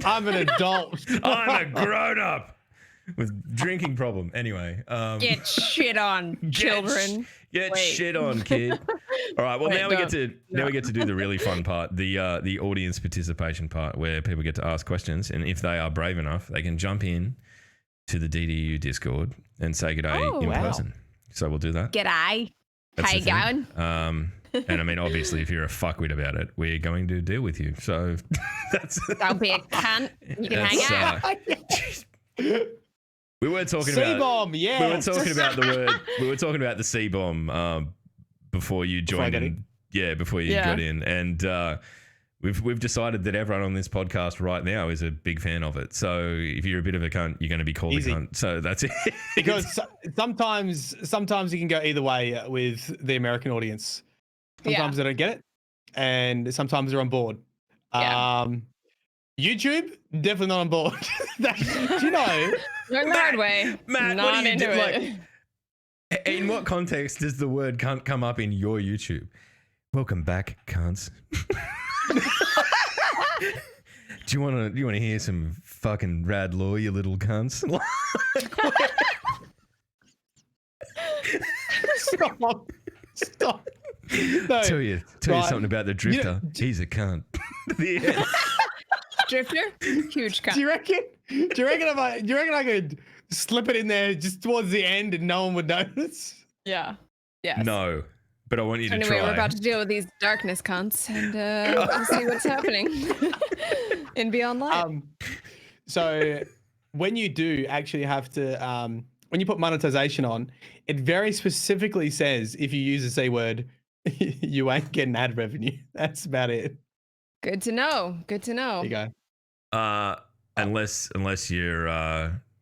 I'm an adult. I'm a grown up with drinking problem. Anyway, Get shit on, children. Get Wait. shit on, kid. All right. Well, Wait, now we get no. to do the really fun part, the audience participation part, where people get to ask questions, and if they are brave enough, they can jump in to the DDU Discord and say good day in wow. person. So we'll do that. G'day. That's How you the thing. going? And I mean, obviously, if you're a fuckwit about it, we're going to deal with you. So that's Don't be a cunt. You can hang out. we were talking about C-bomb, yeah. we were talking about the word. We were talking about the C-bomb before you joined in. Yeah, before you got in, and we've decided that everyone on this podcast right now is a big fan of it. So if you're a bit of a cunt, you're going to be called Easy. a cunt. So that's it. Because sometimes you can go either way with the American audience. Sometimes they don't get it, and sometimes they're on board. Yeah. YouTube, definitely not on board. Do you know? Learn the hard way. Matt, Not what do you into do? it. Like, in what context does the word cunt come up in your YouTube? Welcome back, cunts. Do you want to hear some fucking rad law, you little cunts? Stop. No. Tell you something about the drifter. He's a cunt. Yeah. Drifter? Huge cunt. Do you reckon I could slip it in there just towards the end and no one would notice? Yeah. Yes. No, but I want you to Anyway, try. we're about to deal with these darkness cunts and we'll see what's happening in Beyond Light. So when you do actually have to, when you put monetization on, it very specifically says if you use the C word, you ain't getting ad revenue. That's about it. Good to know. Good to know. There you go. Unless you're.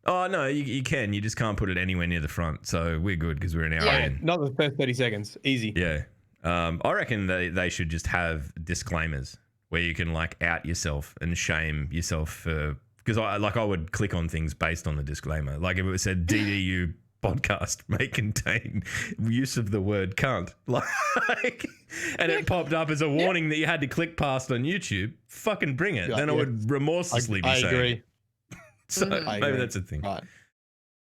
Oh no, you can. You just can't put it anywhere near the front. So we're good because we're an hour in. Not the first 30 seconds. Easy. Yeah. I reckon they should just have disclaimers where you can like out yourself and shame yourself for, because I would click on things based on the disclaimer. Like if it said DDU podcast may contain use of the word cunt, like, and it popped up as a warning that you had to click past on YouTube. Fucking bring it. Then I would remorselessly be saying. I agree. So I maybe agree. that's a thing. Right.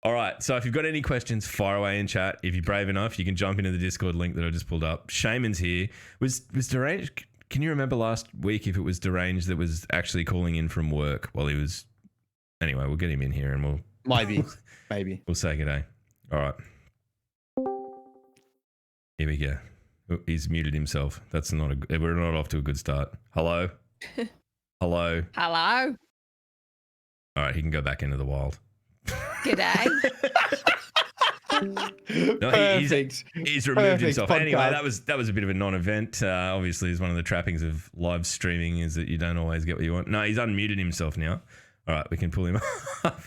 All right. So if you've got any questions, fire away in chat. If you're brave enough, you can jump into the Discord link that I just pulled up. Shaman's here. Was Deranged? Can you remember last week if it was Deranged that was actually calling in from work while he was? Anyway, we'll get him in here and we'll Maybe. we'll say good day. All right. Here we go. Oh, he's muted himself. That's not we're not off to a good start. Hello. Hello. Hello. All right, he can go back into the wild. G'day. No, Perfect. he's removed Perfect himself. podcast. Anyway, that was a bit of a non-event. Obviously, is one of the trappings of live streaming is that you don't always get what you want. No, he's unmuted himself now. All right, we can pull him up.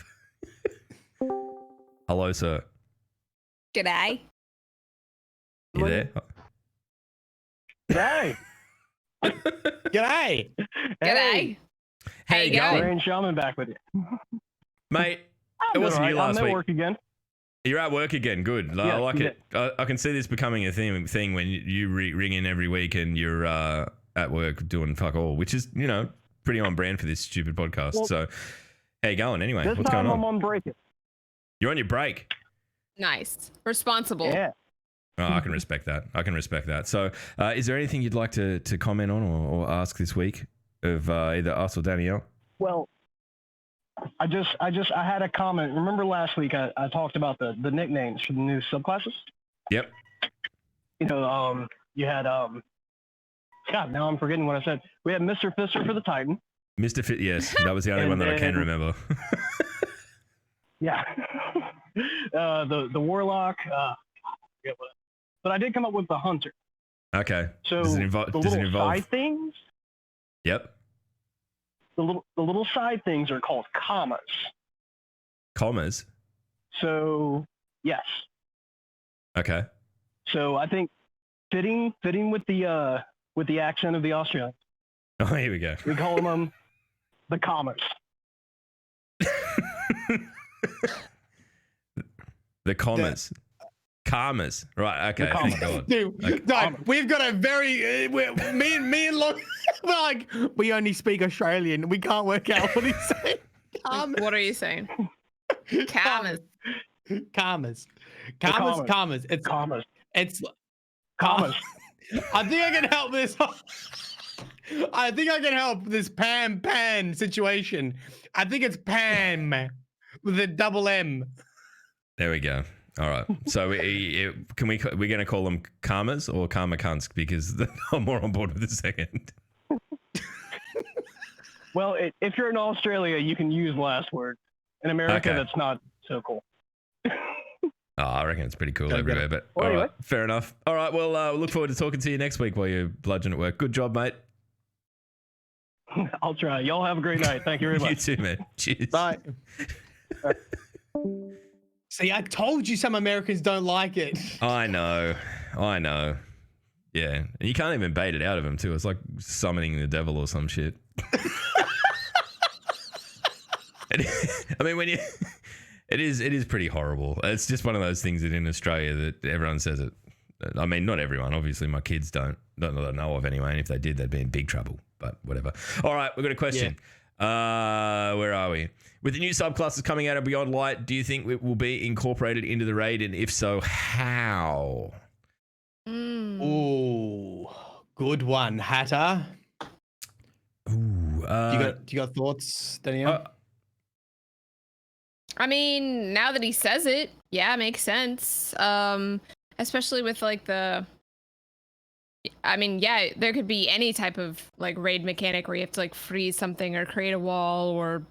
Hello, sir. G'day. You there? Hey, G'day. G'day. How Hey, you going? Rain Shaman back with you. Mate, it I'm wasn't all you right. last I'm at week. work again. You're at work again. Good. I Yeah, like it. I can see this becoming a thing when you ring in every week and you're at work doing fuck all, which is, pretty on brand for this stupid podcast. Well, so, how you going anyway? This What's time going I'm on? on break it. You're on your break. Nice. Responsible. Yeah. Oh, I can respect that. So, is there anything you'd like to comment on or ask this week of either us or Danielle? Well, I had a comment. Remember last week I talked about the nicknames for the new subclasses? Yep. You had God, now I'm forgetting what I said. We had Mr. Fister for the Titan. Mr. Fit, yes, that was the only And one that I can then- remember. Yeah. The Warlock. But I did come up with the Hunter. Okay. So does it the involve? little side things. Yep. The little side things are called commas. Commas. So yes. Okay. So I think fitting with the accent of the Austrian, Oh, here we go. we call them the commas. The commas. Karmas. Right. Okay. Thank God. Dude, Okay. no, we've got a very me and Locke, we're like, we only speak Australian. We can't work out what he's saying. What are you saying? Karmas. Commas. It's Commas. it's Commas. I think I can help this. I think I can help this pan situation. I think it's Pam with a double M. There we go. All right. So we're going to call them Karmas or Karma Cunts because I'm more on board with the second. Well, if you're in Australia, you can use last word. In America, Okay. that's not so cool. Oh, I reckon it's pretty cool Don't everywhere, get but all right, fair enough. All right, well, look forward to talking to you next week while you're bludgeon at work. Good job, mate. I'll try. Y'all have a great night. Thank you very much. You too, man. Cheers. Bye. See, I told you some Americans don't like it. I know. Yeah, and you can't even bait it out of them too. It's like summoning the devil or some shit. I mean, it is pretty horrible. It's just one of those things that in Australia that everyone says it. I mean, not everyone. Obviously, my kids don't that I know of anyway. And if they did, they'd be in big trouble. But whatever. All right, we've got a question. Where are we? With the new subclasses coming out of Beyond Light, do you think it will be incorporated into the raid? And if so, how? Ooh, good one, Hatter. Ooh, Do you got thoughts, Danielle? I mean, now that he says it, yeah, it makes sense. Especially with like I mean, yeah, there could be any type of like raid mechanic where you have to like freeze something or create a wall or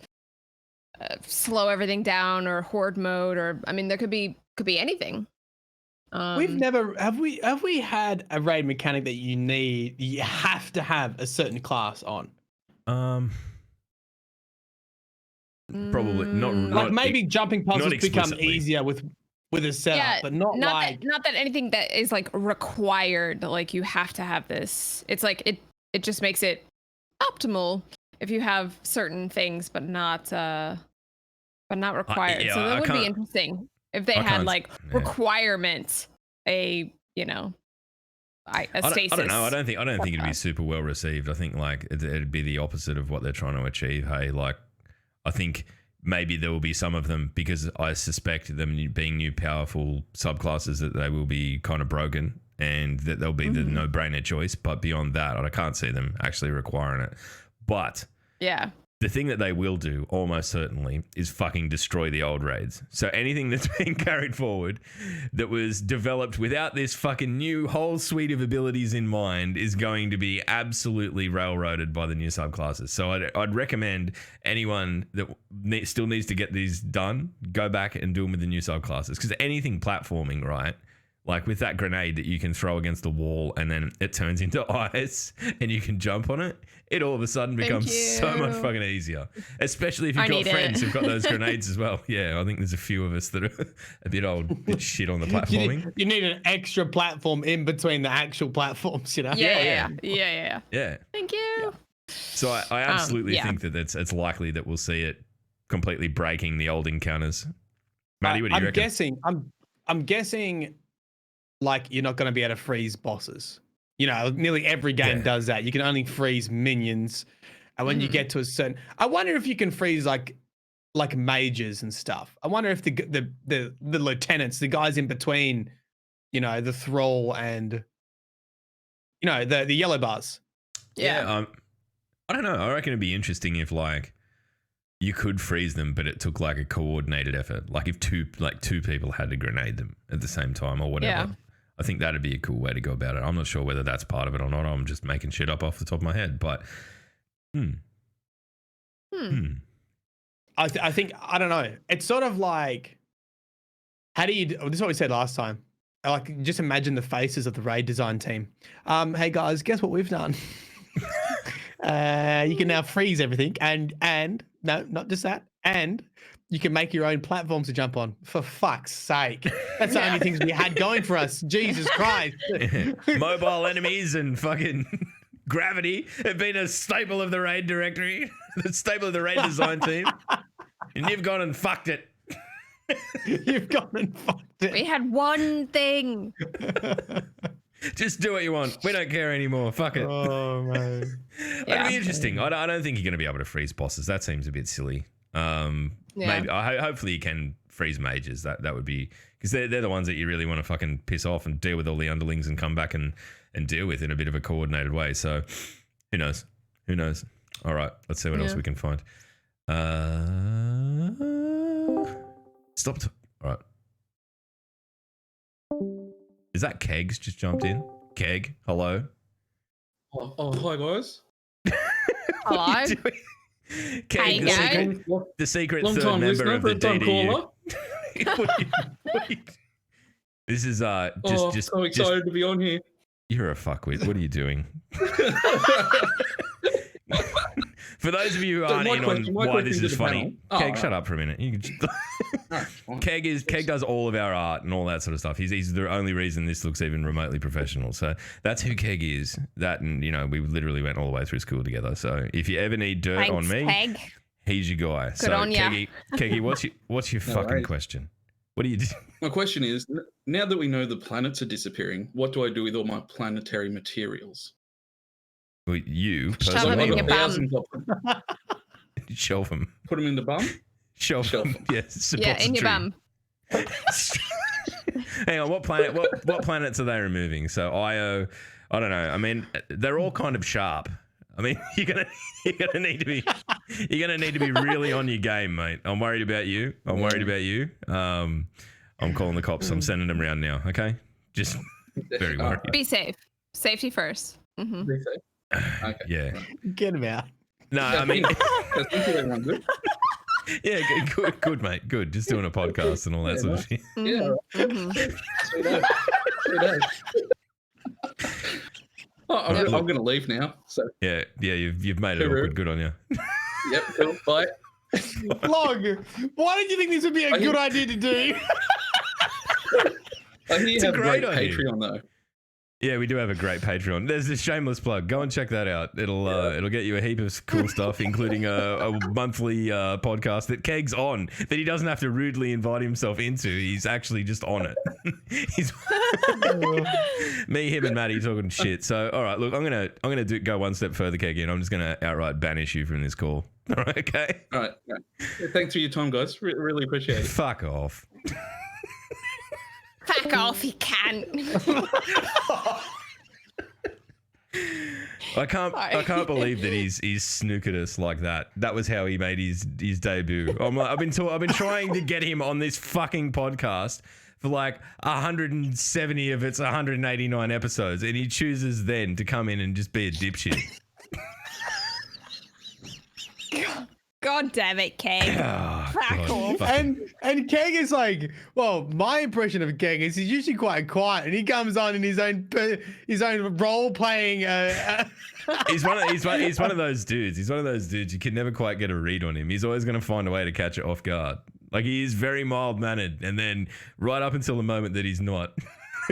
slow everything down or horde mode or I mean, there could be anything. We've never have we had a raid mechanic that you have to have a certain class on. Probably not. Like maybe jumping puzzles become explicitly. easier with a setup, but not like not that anything that is like required, like you have to have this. It's like it just makes it optimal if you have certain things, but not required. Yeah, so that I would be can't- interesting if they I had can't- like yeah. requirements, a stasis. I don't know. I don't think it'd be super well received. I think like it'd be the opposite of what they're trying to achieve. Hey, like I think maybe there will be some of them because I suspect them being new powerful subclasses that they will be kind of broken and that they'll be the no-brainer choice. But beyond that, I can't see them actually requiring it. But Yeah. the thing that they will do, almost certainly, is fucking destroy the old raids. So anything that's being carried forward that was developed without this fucking new whole suite of abilities in mind is going to be absolutely railroaded by the new subclasses. So I'd recommend anyone that still needs to get these done, go back and do them with the new subclasses. Because anything platforming, right? Like with that grenade that you can throw against the wall and then it turns into ice and you can jump on it, it all of a sudden becomes so much fucking easier. Especially if you've got friends who've got those grenades as well. Yeah, I think there's a few of us that are a bit shit on the platforming. you need an extra platform in between the actual platforms, you know? Yeah. Yeah. Thank you. So I absolutely think that it's likely that we'll see it completely breaking the old encounters. Maddie, what do you reckon? I'm guessing like you're not going to be able to freeze bosses. You know, nearly every game does that. You can only freeze minions. And when you get to a certain, I wonder if you can freeze like mages and stuff. I wonder if the lieutenants, the guys in between, you know, the thrall and, you know, the yellow bars. Yeah. I don't know. I reckon it'd be interesting if like you could freeze them, but it took like a coordinated effort. Like if two people had to grenade them at the same time or whatever. Yeah. I think that'd be a cool way to go about it. I'm not sure whether that's part of it or not. I'm just making shit up off the top of my head, but I think, I don't know. It's sort of like, how do you, this is what we said last time. Like, just imagine the faces of the raid design team. Hey guys, guess what we've done? You can now freeze everything and no, not just that. And you can make your own platforms to jump on. For fuck's sake. That's the only things we had going for us. Jesus Christ. Mobile enemies and fucking gravity have been a staple of the raid directory, the staple of the raid design team. And you've gone and fucked it. You've gone and fucked it. We had one thing. Just do what you want. We don't care anymore. Fuck it. Oh man. It'll be interesting. I don't think you're going to be able to freeze bosses. That seems a bit silly. Maybe. Hopefully you can freeze mages. That would be because they're the ones that you really want to fucking piss off and deal with all the underlings and come back and deal with in a bit of a coordinated way. So who knows? Who knows? All right, let's see what else we can find. Stop. All right. Is that Kegs just jumped in? Keg, hello. Oh, hi guys. Hello. Keg, Hey, the secret Long third time member listener, of the first time DDU. caller. This is just so excited to be on here. You're a fuckwit. What are you doing? For those of you who aren't in on why this is funny, Keg, shut up for a minute. You can Keg does all of our art and all that sort of stuff. He's the only reason this looks even remotely professional. So that's who Keg is. That, and we literally went all the way through school together. So if you ever need dirt on me, Keg. he's your guy. Good on ya. Keggy, what's your fucking question? What do you do? My question is, now that we know the planets are disappearing, what do I do with all my planetary materials? Well, you Shove personally, them in your bum. Thousands of them. shelf them. Put them in the bum? Shelf them. Yes. Yeah, in your bum. Hang on, what planets are they removing? So Io, I don't know. I mean, they're all kind of sharp. I mean, you're gonna need to be really on your game, mate. I'm worried about you. I'm calling the cops. I'm sending them around now. Okay, just very worried. Be safe. Safety first. Mm-hmm. Be safe. Okay. Yeah. Get him out. No, I mean, everyone good. Yeah, good, mate. Good. Just doing a podcast and all that sort of shit. Yeah. I'm going to leave now. So yeah, you've made it awkward. Good on you. Yep. Cool. Bye. Vlog, why did you think this would be a good idea to do? I hear you have a great idea. Patreon though. Yeah, we do have a great Patreon. There's this shameless plug. Go and check that out. It'll get you a heap of cool stuff, including a monthly podcast that Keg's on, that he doesn't have to rudely invite himself into. He's actually just on it. He's me, him, and Maddie talking shit. So, all right, look, I'm gonna go one step further, Keg, and I'm just gonna outright banish you from this call. All right, okay? All right. Thanks for your time, guys. Really appreciate it. Fuck off. Fuck off, you can. I can't believe that he's snookered us like that. That was how he made his debut. I've been trying to get him on this fucking podcast for like 170 of its 189 episodes, and he chooses then to come in and just be a dipshit. God damn it, Keg. Fuck off. And Keg is like, well, my impression of Keg is he's usually quite quiet, and he comes on in his own role playing. He's one of those dudes. He's one of those dudes you can never quite get a read on him. He's always going to find a way to catch it off guard. Like, he is very mild mannered, and then right up until the moment that he's not.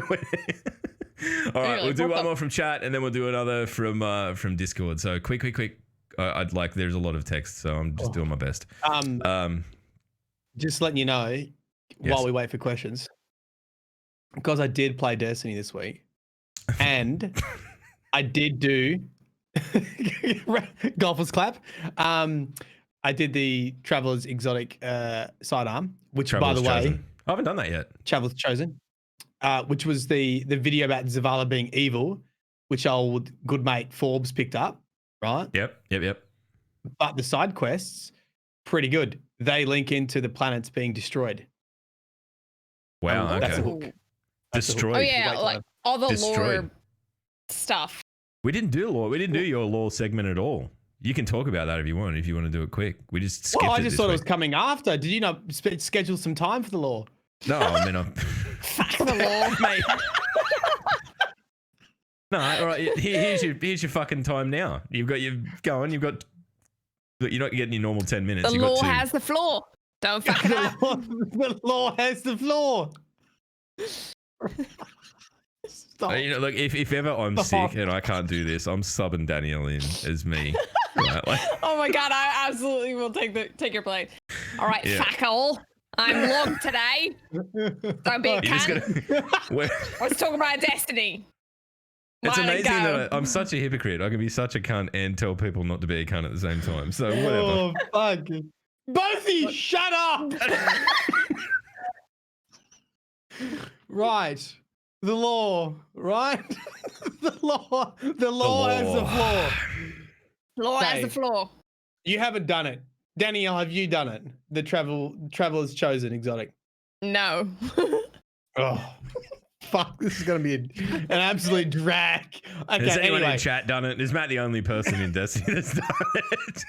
All right, we'll do one more from chat, and then we'll do another from Discord. So quick. There's a lot of text, so I'm just doing my best. Just letting you know, while we wait for questions, because I did play Destiny this week, and I did do golfer's clap. I did the Traveler's Exotic sidearm, which, Traveler's by the way, Chosen. I haven't done that yet. Traveler's Chosen, which was the video about Zavala being evil, which old good mate Forbes picked up. Right? Yep. But the side quests, pretty good. They link into the planets being destroyed. Wow, okay. That's a hook. Destroyed. Oh yeah, like all the lore stuff. We didn't do lore. We didn't do your lore segment at all. You can talk about that if you want to do it quick. We just skipped I it just thought it was coming after. Did you not schedule some time for the lore? No, I mean, Fuck the lore, mate. No, all right. Here's your fucking time now. You're not getting your normal 10 minutes. The law has the floor. Don't fuck it up. The law has the floor. Stop. Look, if ever I'm sick and I can't do this, I'm subbing Danielle in as me. Right? Oh my god, I absolutely will take your place. All right, fuck all. I'm Log today. Don't be a You're just cunt. gonna. Let's talk about destiny. It's Mine amazing go. that I'm such a hypocrite. I can be such a cunt and tell people not to be a cunt at the same time. So whatever. Oh, fuck. Both of you, shut up! Right. The law, right? The law has the floor. Floor has the Okay. floor. You haven't done it. Danielle, have you done it? The traveler's chosen exotic. No. Oh, fuck. This is going to be an absolute drag. Okay, Has anyone anyway. in chat done it? Is Matt the only person in Destiny that's done it?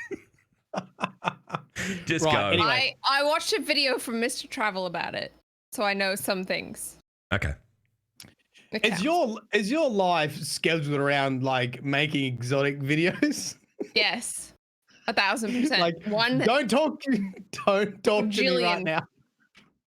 Just Right, go. anyway. I watched a video from Mr. Travel about it, so I know some things. Okay. It Is your life scheduled around like making exotic videos? Yes. 1,000%. Like, One don't talk to me right Jillion. now.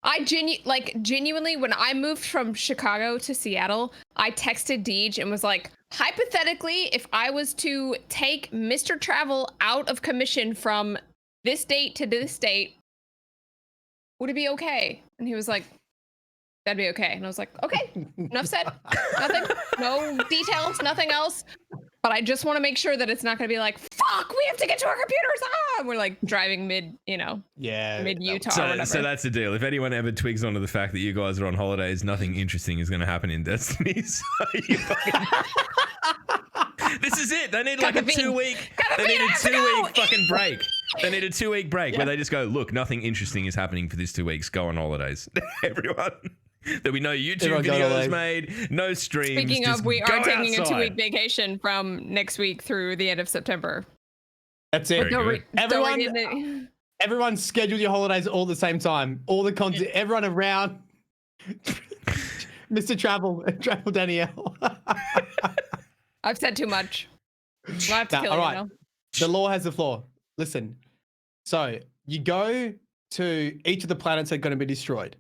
I genuinely, when I moved from Chicago to Seattle, I texted Deej and was like, hypothetically, if I was to take Mr. Travel out of commission from this date to this date, would it be okay? And he was like, that'd be okay. And I was like, okay, enough said. Nothing, no details, nothing else. But I just want to make sure that it's not going to be like, fuck, we have to get to our computers. Ah! And we're like driving mid Utah or whatever. So that's the deal. If anyone ever twigs onto the fact that you guys are on holidays, nothing interesting is going to happen in Destiny. So this is it. They need like a 2-week. They need a 2-week fucking break. They need a 2-week break where they just go, look, nothing interesting is happening for this 2 weeks. Go on holidays, everyone. There'll be no YouTube videos made, no streams. Speaking just of, we go are taking a outside. 2-week vacation from next week through the end of September. That's it. Very good. Everyone schedule your holidays all at the same time. All the content, everyone around. Mr. Travel Danielle. I've said too much. I have to kill all you right. now. The law has the floor. Listen. So you go to each of the planets that are going to be destroyed.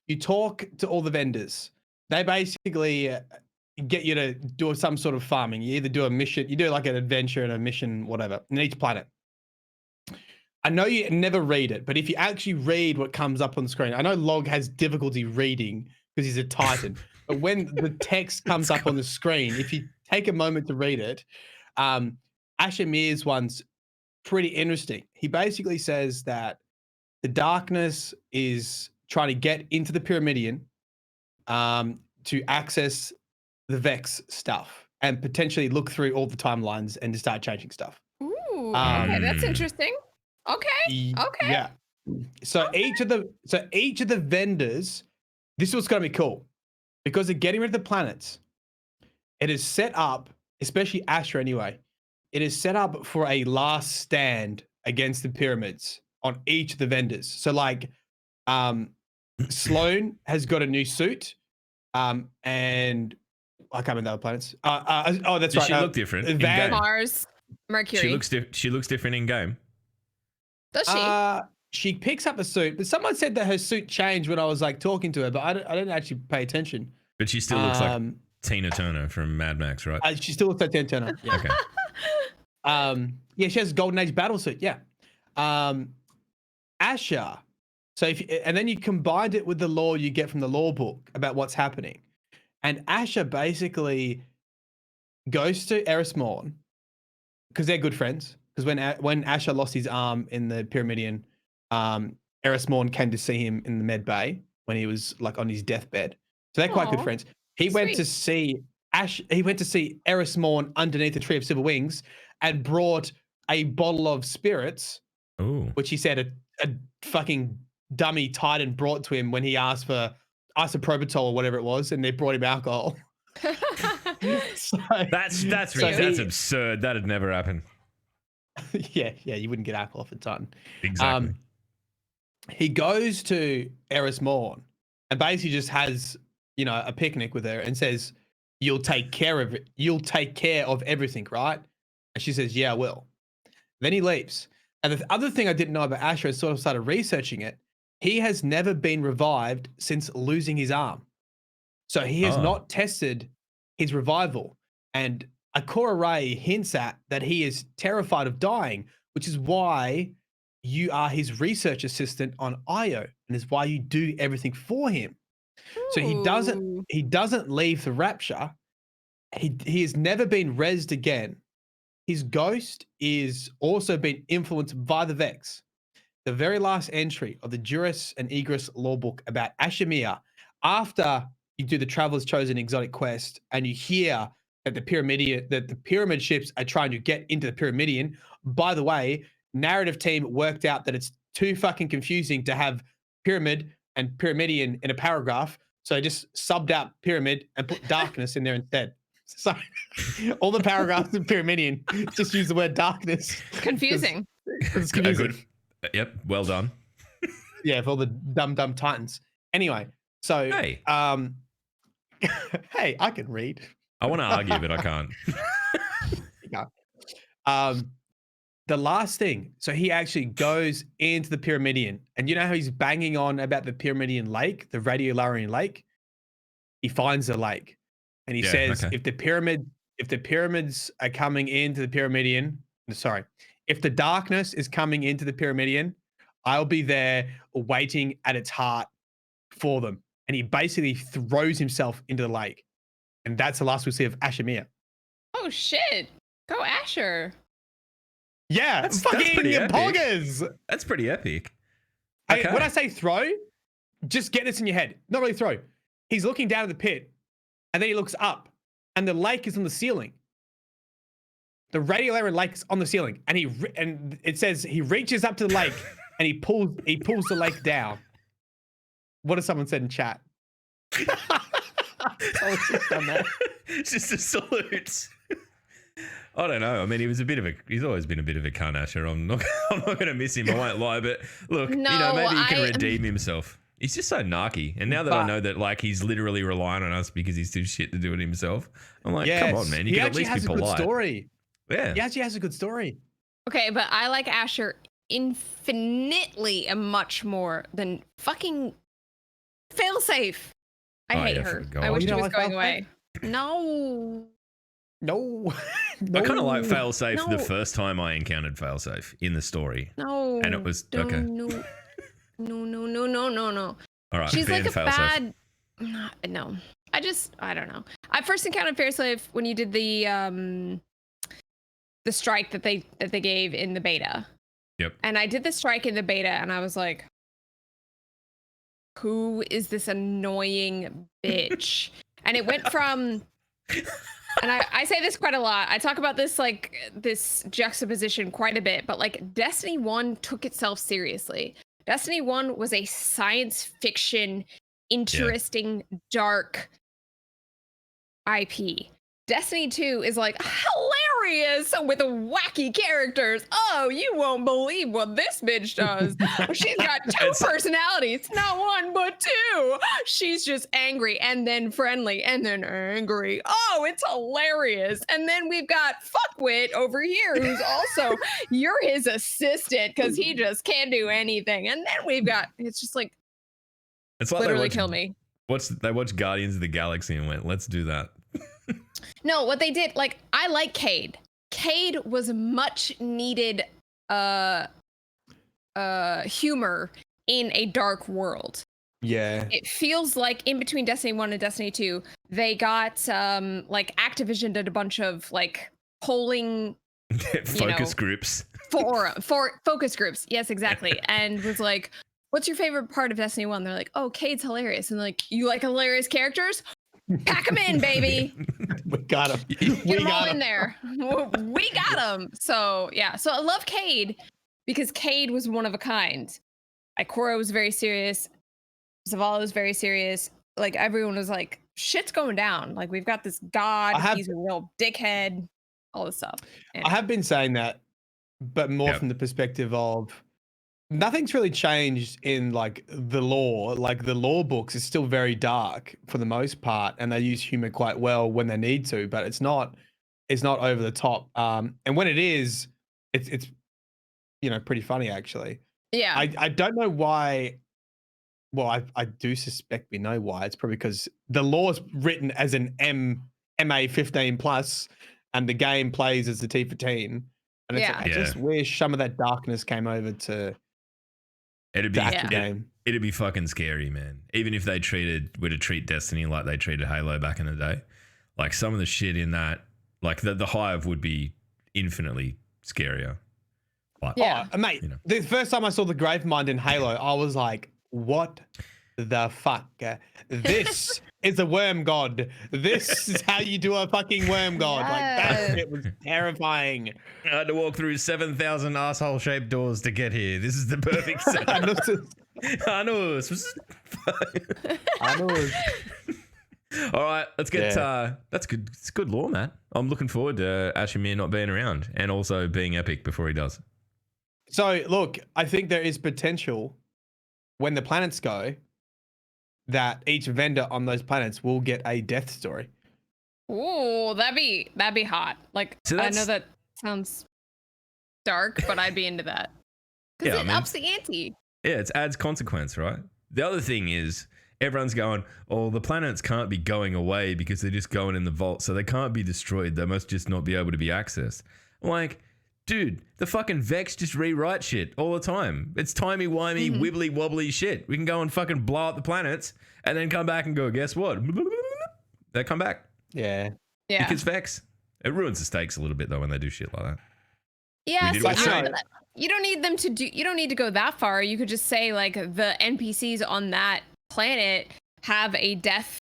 You talk to all the vendors. They basically get you to do some sort of farming. You either do a mission, you do like an adventure and a mission, whatever, in each planet. I know you never read it, but if you actually read what comes up on the screen, I know Log has difficulty reading because he's a Titan, but when the text comes up on the screen, if you take a moment to read it, Ashamir's one's pretty interesting. He basically says that the darkness is trying to get into the Pyramidion to access the Vex stuff and potentially look through all the timelines and to start changing stuff. Ooh, okay, that's interesting. Okay. Okay. Yeah. So each of the vendors, this is what's going to be cool because they're getting rid of the planets. It is set up, especially Asher anyway. It is set up for a last stand against the pyramids on each of the vendors. So like, Sloane has got a new suit, and I can't remember the other planets. Oh, that's right. She look different. in Van- game. Mars, Mercury. She looks different in game. Does she? She picks up a suit, but someone said that her suit changed when I was like talking to her, but I didn't actually pay attention. But she still looks like Tina Turner from Mad Max, right? She still looks like Tina Turner. Yeah. Okay. Yeah, she has a Golden Age battle suit. Yeah. Asher. So and then you combined it with the lore you get from the lore book about what's happening. And Asher basically goes to Eris Morn because they're good friends. Because when Asher lost his arm in the Pyramidion, Eris Morn came to see him in the med bay when he was like on his deathbed. So they're quite good Aw, friends. He went to see Eris Morn underneath the Tree of Silver Wings and brought a bottle of spirits, Ooh. which he said a fucking dummy Titan brought to him when he asked for isopropyl or whatever it was, and they brought him alcohol. So, That's absurd. That'd never happen. yeah, you wouldn't get alcohol off a Titan. Exactly. He goes to Eris Morn and basically just has, a picnic with her and says, "You'll take care of it. You'll take care of everything, right?" And she says, "Yeah, I will." Then he leaves. And the other thing I didn't know about Asher, I sort of started researching it. He has never been revived since losing his arm. So he has not tested his revival. And Akora Ray hints at that he is terrified of dying, which is why you are his research assistant on Io, and is why you do everything for him. So Ooh. he doesn't leave the Rapture. He has never been rezzed again. His ghost is also been influenced by the Vex. The very last entry of the Juris and Egress law book about Ashemia, after you do the Traveler's Chosen exotic quest and you hear that the pyramid ships are trying to get into the Pyramidion. By the way, narrative team worked out that it's too fucking confusing to have pyramid and Pyramidion in a paragraph. So they just subbed out pyramid and put darkness in there instead. So all the paragraphs in Pyramidion just use the word darkness. Confusing. It's confusing. Good. Yep. Well done. Yeah, for all the dumb titans. Anyway, so Hey. hey, I can read. I want to argue, but I can't. Yeah. The last thing, so he actually goes into the Pyramidion, and you know how he's banging on about the Pyramidion Lake, the Radiolarian Lake? He finds the lake, and he says, okay. if the pyramids are coming into the Pyramidion, sorry, if the darkness is coming into the Pyramidion, I'll be there waiting at its heart for them. And he basically throws himself into the lake. And that's the last we see of Ashemia. Oh shit! Go Asher. Yeah, That's fucking pretty epic. poggers. That's pretty epic. Hey, Okay. when I say throw, just get this in your head. Not really throw. He's looking down at the pit, and then he looks up, and the lake is on the ceiling. The Radiolarian Lake is on the ceiling, and and it says he reaches up to the lake and he pulls the lake down. What has someone said in chat? Someone's just done that. It's just a salute. I don't know. I mean, he's always been a bit of a cunt, Asher. I'm not going to miss him. I won't lie. But look, No, maybe he can redeem himself. He's just so narky. And now that I know that, like, he's literally relying on us because he's too shit to do it himself, I'm like, come on, man. You can at least be polite. He actually has a good story. Yeah. He actually has a good story. Okay, but I like Asher infinitely and much more than fucking Failsafe. I hate yeah, her. God. I wish You she don't was like going away. No. No. I kind of like Failsafe No. the first time I encountered Failsafe in the story. No. And it was Don't- okay. No. All right. She's like a Failsafe. bad. No. I don't know. I first encountered Failsafe when you did the strike that they gave in the beta. Yep. And I did the strike in the beta, and I was like, who is this annoying bitch? And it went from, and I say this quite a lot. I talk about this, like, this juxtaposition quite a bit, but like Destiny 1 took itself seriously. Destiny 1 was a science fiction, interesting, dark IP. Destiny 2 is like hilarious with wacky characters. Oh, you won't believe what this bitch does. She's got two personalities, not one, but two. She's just angry and then friendly and then angry. Oh, it's hilarious. And then we've got Fuckwit over here, who's also, you're his assistant because he just can't do anything. And then we've got, it's just like, It's like literally kill me. They watched Guardians of the Galaxy and went, let's do that. No, what they did, like, I like Cade. Cade was much needed humor in a dark world. Yeah. It feels like in between Destiny 1 and Destiny 2, they got like Activision did a bunch of like polling Focus groups. for focus groups. Yes, exactly. And was like, what's your favorite part of Destiny 1? They're like, oh, Cade's hilarious. And like, you like hilarious characters? Pack them in, baby. We got him. Get them all in there. We got them. So yeah. So I love Cade because Cade was one of a kind. Ikora was very serious. Zavala was very serious. Like everyone was like, shit's going down. Like we've got this god. He's a real dickhead. All this stuff. I have been saying that, but more from the perspective of nothing's really changed in like the lore. Like the lore books is still very dark for the most part, and they use humor quite well when they need to, but it's not over the top. And when it is, it's pretty funny actually. Yeah. I don't know why. Well, I do suspect we know why. It's probably because the lore's written as an MA 15 plus, and the game plays as the T for teen. And Yeah. I just wish some of that darkness came over to It'd be the game. it'd be fucking scary, man. Even if they were to treat Destiny like they treated Halo back in the day, like some of the shit in that, like the Hive would be infinitely scarier. But, Yeah. Oh, mate, You know. the first time I saw the Gravemind in Halo, I was like, what the fuck? This is a worm god. This is how you do a fucking worm god. Like, that Yes. shit was terrifying. I had to walk through 7,000 asshole shaped doors to get here. This is the perfect I setup. know. I know. All right, let's get. That's good. It's good lore, Matt. I'm looking forward to Ashimir not being around and also being epic before he does. So, look, I think there is potential when the planets go that each vendor on those planets will get a death story. Ooh, that'd be hot. Like, So I know that's- that sounds dark, but I'd be into that. Because Yeah, I it mean- ups the ante. Yeah, it adds consequence, right? The other thing is everyone's going, oh, the planets can't be going away because they're just going in the vault, so they can't be destroyed. They must just not be able to be accessed. I'm like, dude, the fucking Vex just rewrite shit all the time. It's timey-wimey, wibbly wobbly shit. We can go and fucking blow up the planets and then come back and go, guess what? They come back. Yeah. Yeah. Because Vex. It ruins the stakes a little bit though when they do shit like that. Yeah, We did so what we you, said. you don't need them to do. You don't need to go that far. You could just say like the NPCs on that planet have a death,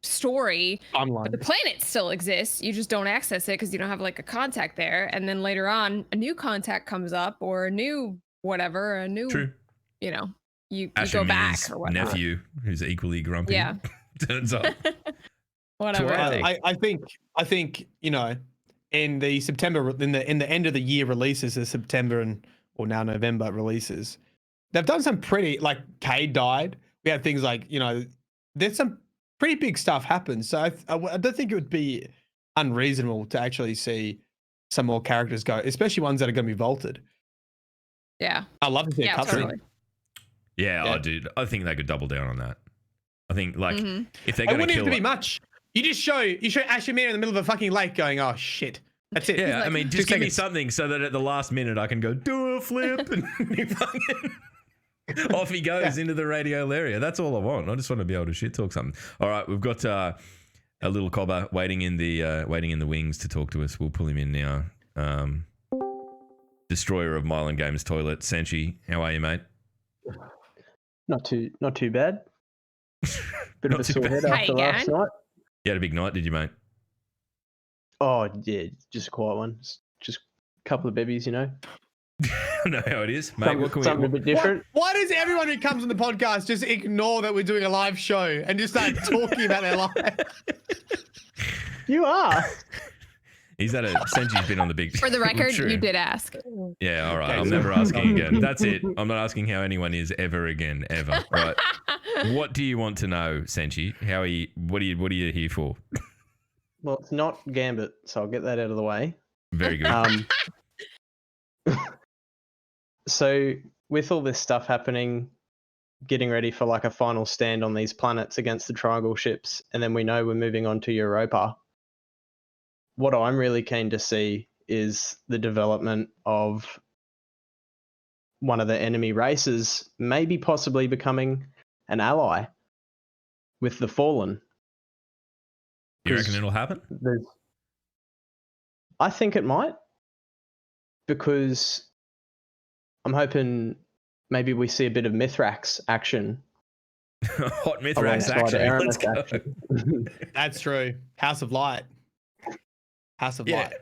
story. But Online. the planet still exists. You just don't access it because you don't have like a contact there. And then later on, a new contact comes up or a new whatever, a new, True. you go back Ashimir's or whatever. nephew, who's equally grumpy, Yeah. turns up. Whatever. Twilight. I think in the September in the end of the year releases, the September or now November releases, they've done some pretty, like Cade died. We had things like there's some pretty big stuff happen. So I don't think it would be unreasonable to actually see some more characters go, especially ones that are going to be vaulted. Yeah. I love to see a Yeah, cutscene. totally. Yeah, Yeah. oh, dude, I think they could double down on that. I think like Mhm. if they're It going wouldn't to even kill be much. You show Ashimir in the middle of a fucking lake going, oh shit. That's it. Yeah, I like, mean, 2 just give me seconds. something so that at the last minute I can go do a flip and he fucking off he goes into the radio area. That's all I want. I just want to be able to shit talk something. All right, we've got a little cobber waiting in the wings to talk to us. We'll pull him in now. Destroyer of Mylan Games toilet, Senshi. How are you, mate? Not too bad. Bit Not of a too sore bad. head Hi after last again. night. You had a big night, did you, mate? Oh yeah, just a quiet one. Just a couple of babies, I know how it is, mate. What can something a we? bit different. Why does everyone who comes on the podcast just ignore that we're doing a live show and just start talking about their life? You are. He's had Senji's been on the big. For the record, True. you did ask. Yeah, all right. Okay, I'm so- never asking again. That's it. I'm not asking how anyone is ever again, ever. Right. What do you want to know, Senchi? How are you? What are you here for? Well, it's not Gambit, so I'll get that out of the way. Very good. So with all this stuff happening, getting ready for like a final stand on these planets against the Triangle ships, and then we know we're moving on to Europa. What I'm really keen to see is the development of one of the enemy races, maybe possibly becoming an ally with the Fallen. You reckon it'll happen? I think it might, because I'm hoping maybe we see a bit of Mithrax action. Hot Mithrax alongside action. Aramis Let's go. action. That's true. House of Light. House of Yeah. Light.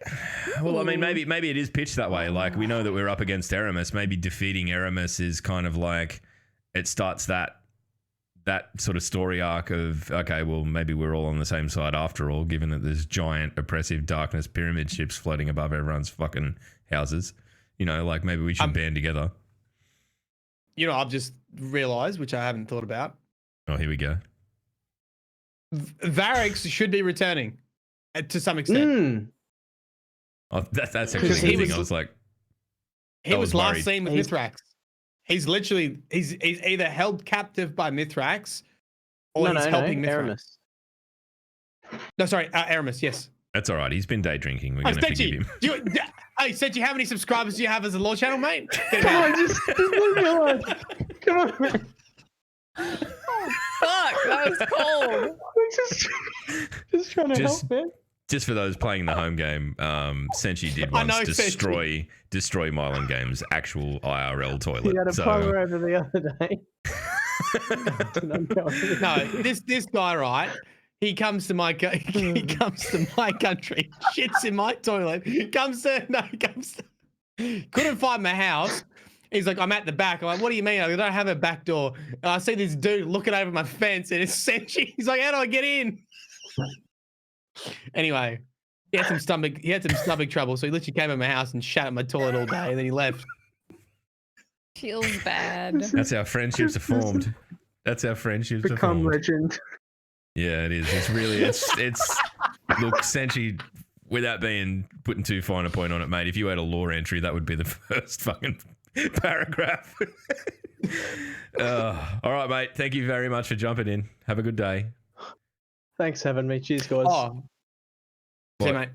Well, I mean, maybe it is pitched that way. Like we know that we're up against Aramis. Maybe defeating Aramis is kind of like it starts that sort of story arc of, okay, well, maybe we're all on the same side after all, given that there's giant oppressive darkness pyramid ships floating above everyone's fucking houses. Like maybe we should band together. I've just realized, which I haven't thought about. Oh, here we go. Varix should be returning to some extent. Mm. Oh, that's actually Because the he thing. was- I was like, He I was was last worried. seen with He's- Mithrax. He's either held captive by Mithrax or he's helping Mithrax. Aramis. No, sorry, Aramis. Yes. That's all right. He's been day drinking. We're going to forgive him. Hey, Senchi, how many subscribers do you have as a law channel, mate? Come on, just leave me alone. Come on, man. Fuck, that was cold. Just trying to help, man. Just for those playing the home game, Senchi did once destroy Mylan Games' actual IRL toilet. He had a plumber over the other day. No, this guy, right? He comes to my country, shits in my toilet. Couldn't find my house. He's like, I'm at the back. I'm like, what do you mean? I don't have a back door. And I see this dude looking over my fence, and it's Senchi. He's like, how do I get in? Anyway, he had some stomach trouble, so he literally came in my house and shat at my toilet all day, and then he left. Feels bad. That's how friendships are formed. That's how friendships Become are formed. legend. Yeah, it is. It's really, it's look, Senchi, without being putting too fine a point on it, mate, if you had a law entry, that would be the first fucking paragraph. All right, mate. Thank you very much for jumping in. Have a good day. Thanks for having me. Cheers, guys. Oh, see, mate.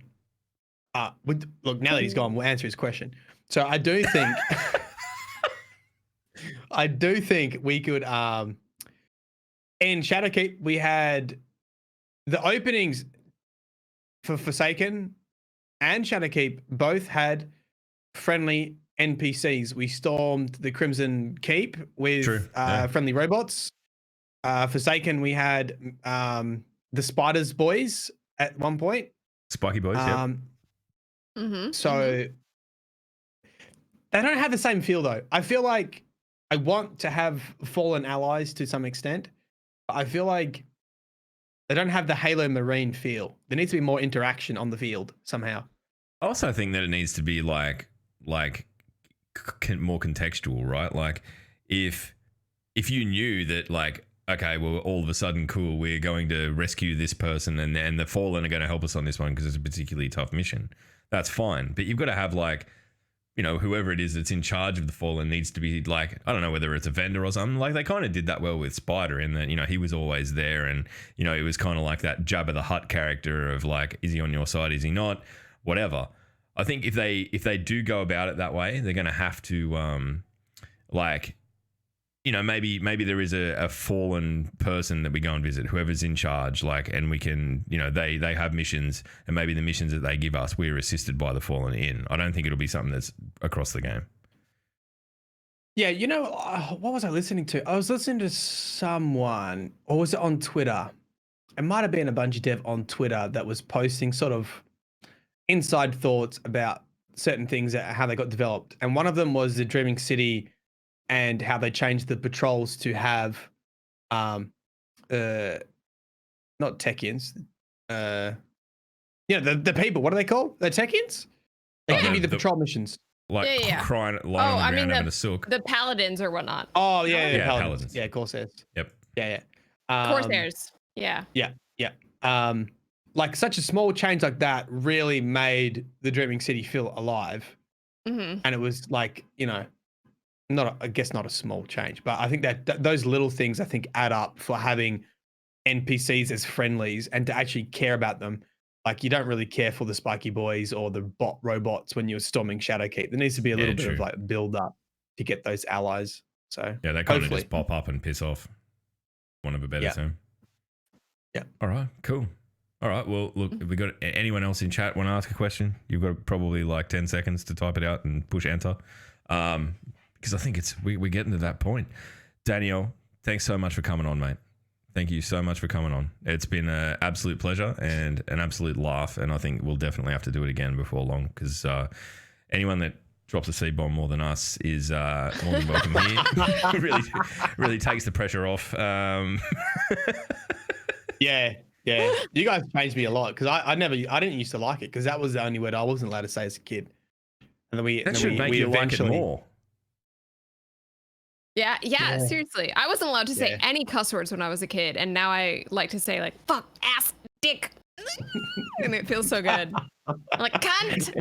Look, now that he's gone, we'll answer his question. So I do think, we could, in Shadowkeep, we had the openings for Forsaken and Shadowkeep both had friendly NPCs. We stormed the Crimson Keep with friendly robots. Forsaken, we had the Spiders boys at one point. Spiky boys, So they don't have the same feel, though. I feel like I want to have fallen allies to some extent. I feel like they don't have the Halo Marine feel. There needs to be more interaction on the field somehow. I also think that it needs to be more contextual, right? Like if you knew that, like, okay, well, all of a sudden, cool, we're going to rescue this person and the Fallen are going to help us on this one because it's a particularly tough mission. That's fine. But you've got to have, like, you know, whoever it is that's in charge of the Fallen needs to be, like, I don't know whether it's a vendor or something. Like, they kind of did that well with Spider in that, you know, he was always there and, you know, it was kind of like that Jabba the Hutt character of, like, is he on your side? Is he not? Whatever. I think if they do go about it that way, they're going to have to, like, you know, maybe there is a fallen person that we go and visit, whoever's in charge, like, and we can, you know, they have missions, and maybe the missions that they give us, we're assisted by the fallen in. I don't think it'll be something that's across the game. Yeah, you know, what was I listening to? I was listening to someone, or was it on Twitter? It might have been a Bungie dev on Twitter that was posting sort of inside thoughts about certain things, how they got developed. And one of them was the Dreaming City and how they changed the patrols to have, not Techians, the people. What are they called? The Techians? They give you the patrol missions. Like crying, lying on the ground having a sook. The paladins or whatnot. Oh yeah, paladins. Yeah, Corsairs. Yep. Yeah. Corsairs. Yeah. Like such a small change like that really made the Dreaming City feel alive. Mm-hmm. And it was like, you know, I guess not a small change, but I think that those little things I think add up for having NPCs as friendlies and to actually care about them. Like you don't really care for the spiky boys or the bot robots when you're storming Shadowkeep. There needs to be a little bit of like build up to get those allies. So yeah, they kind of just pop up and piss off. One of a better term. Yeah. All right. Cool. All right. Well, look, if we got anyone else in chat want to ask a question, you've got probably like 10 seconds to type it out and push enter. Because I think we're getting to that point. Danielle, thanks so much for coming on, mate. Thank you so much for coming on. It's been an absolute pleasure and an absolute laugh, and I think we'll definitely have to do it again before long because anyone that drops a C-bomb more than us is more than welcome here. really takes the pressure off. Yeah. You guys changed me a lot because I didn't used to like it because that was the only word I wasn't allowed to say as a kid. And then we make you like it more. Yeah, seriously. I wasn't allowed to say any cuss words when I was a kid, and now I like to say like fuck, ass, dick. And it feels so good. I'm like, cunt.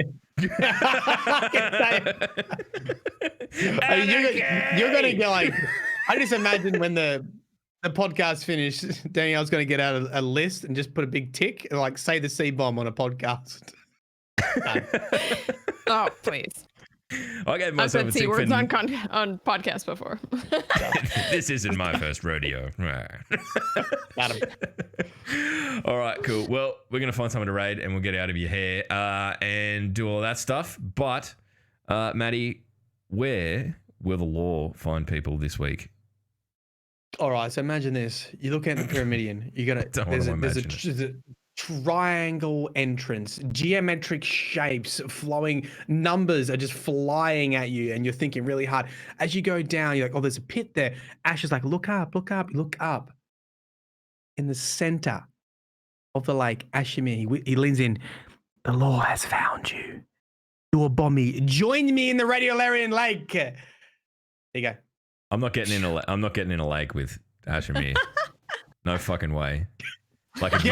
You're gonna go like, I just imagine when the the podcast finished, Danielle's going to get out a list and just put a big tick and like say the C-bomb on a podcast. Oh, please. I gave I've myself said a C tick words for... on podcasts before. This isn't my first rodeo. Got him. All right, cool. Well, we're going to find someone to raid and we'll get out of your hair and do all that stuff. But, Maddie, where will the law find people this week? All right, so imagine this. You look at the Pyramidian. You got there's a triangle entrance, geometric shapes, flowing numbers are just flying at you, and you're thinking really hard. As you go down, you're like, oh, there's a pit there. Ash is like, look up, look up, look up. In the center of the lake, Ashimir, he leans in. The law has found you. You are Bommy. Join me in the Radiolarian Lake. There you go. I'm not getting in a lake with Ashimir. No fucking way. Like if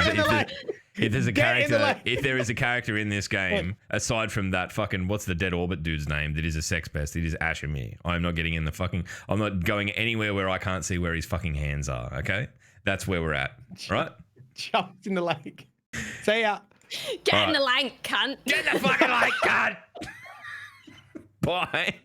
there's a character, if there is a character in this game, aside from that fucking what's the dead orbit dude's name that is a sex pest, it is Ashimir. I'm not getting in the fucking. I'm not going anywhere where I can't see where his fucking hands are. Okay, that's where we're at. Right? Jumped in the lake. See ya. Get in the lake, cunt. Get in the fucking lake, cunt. Bye.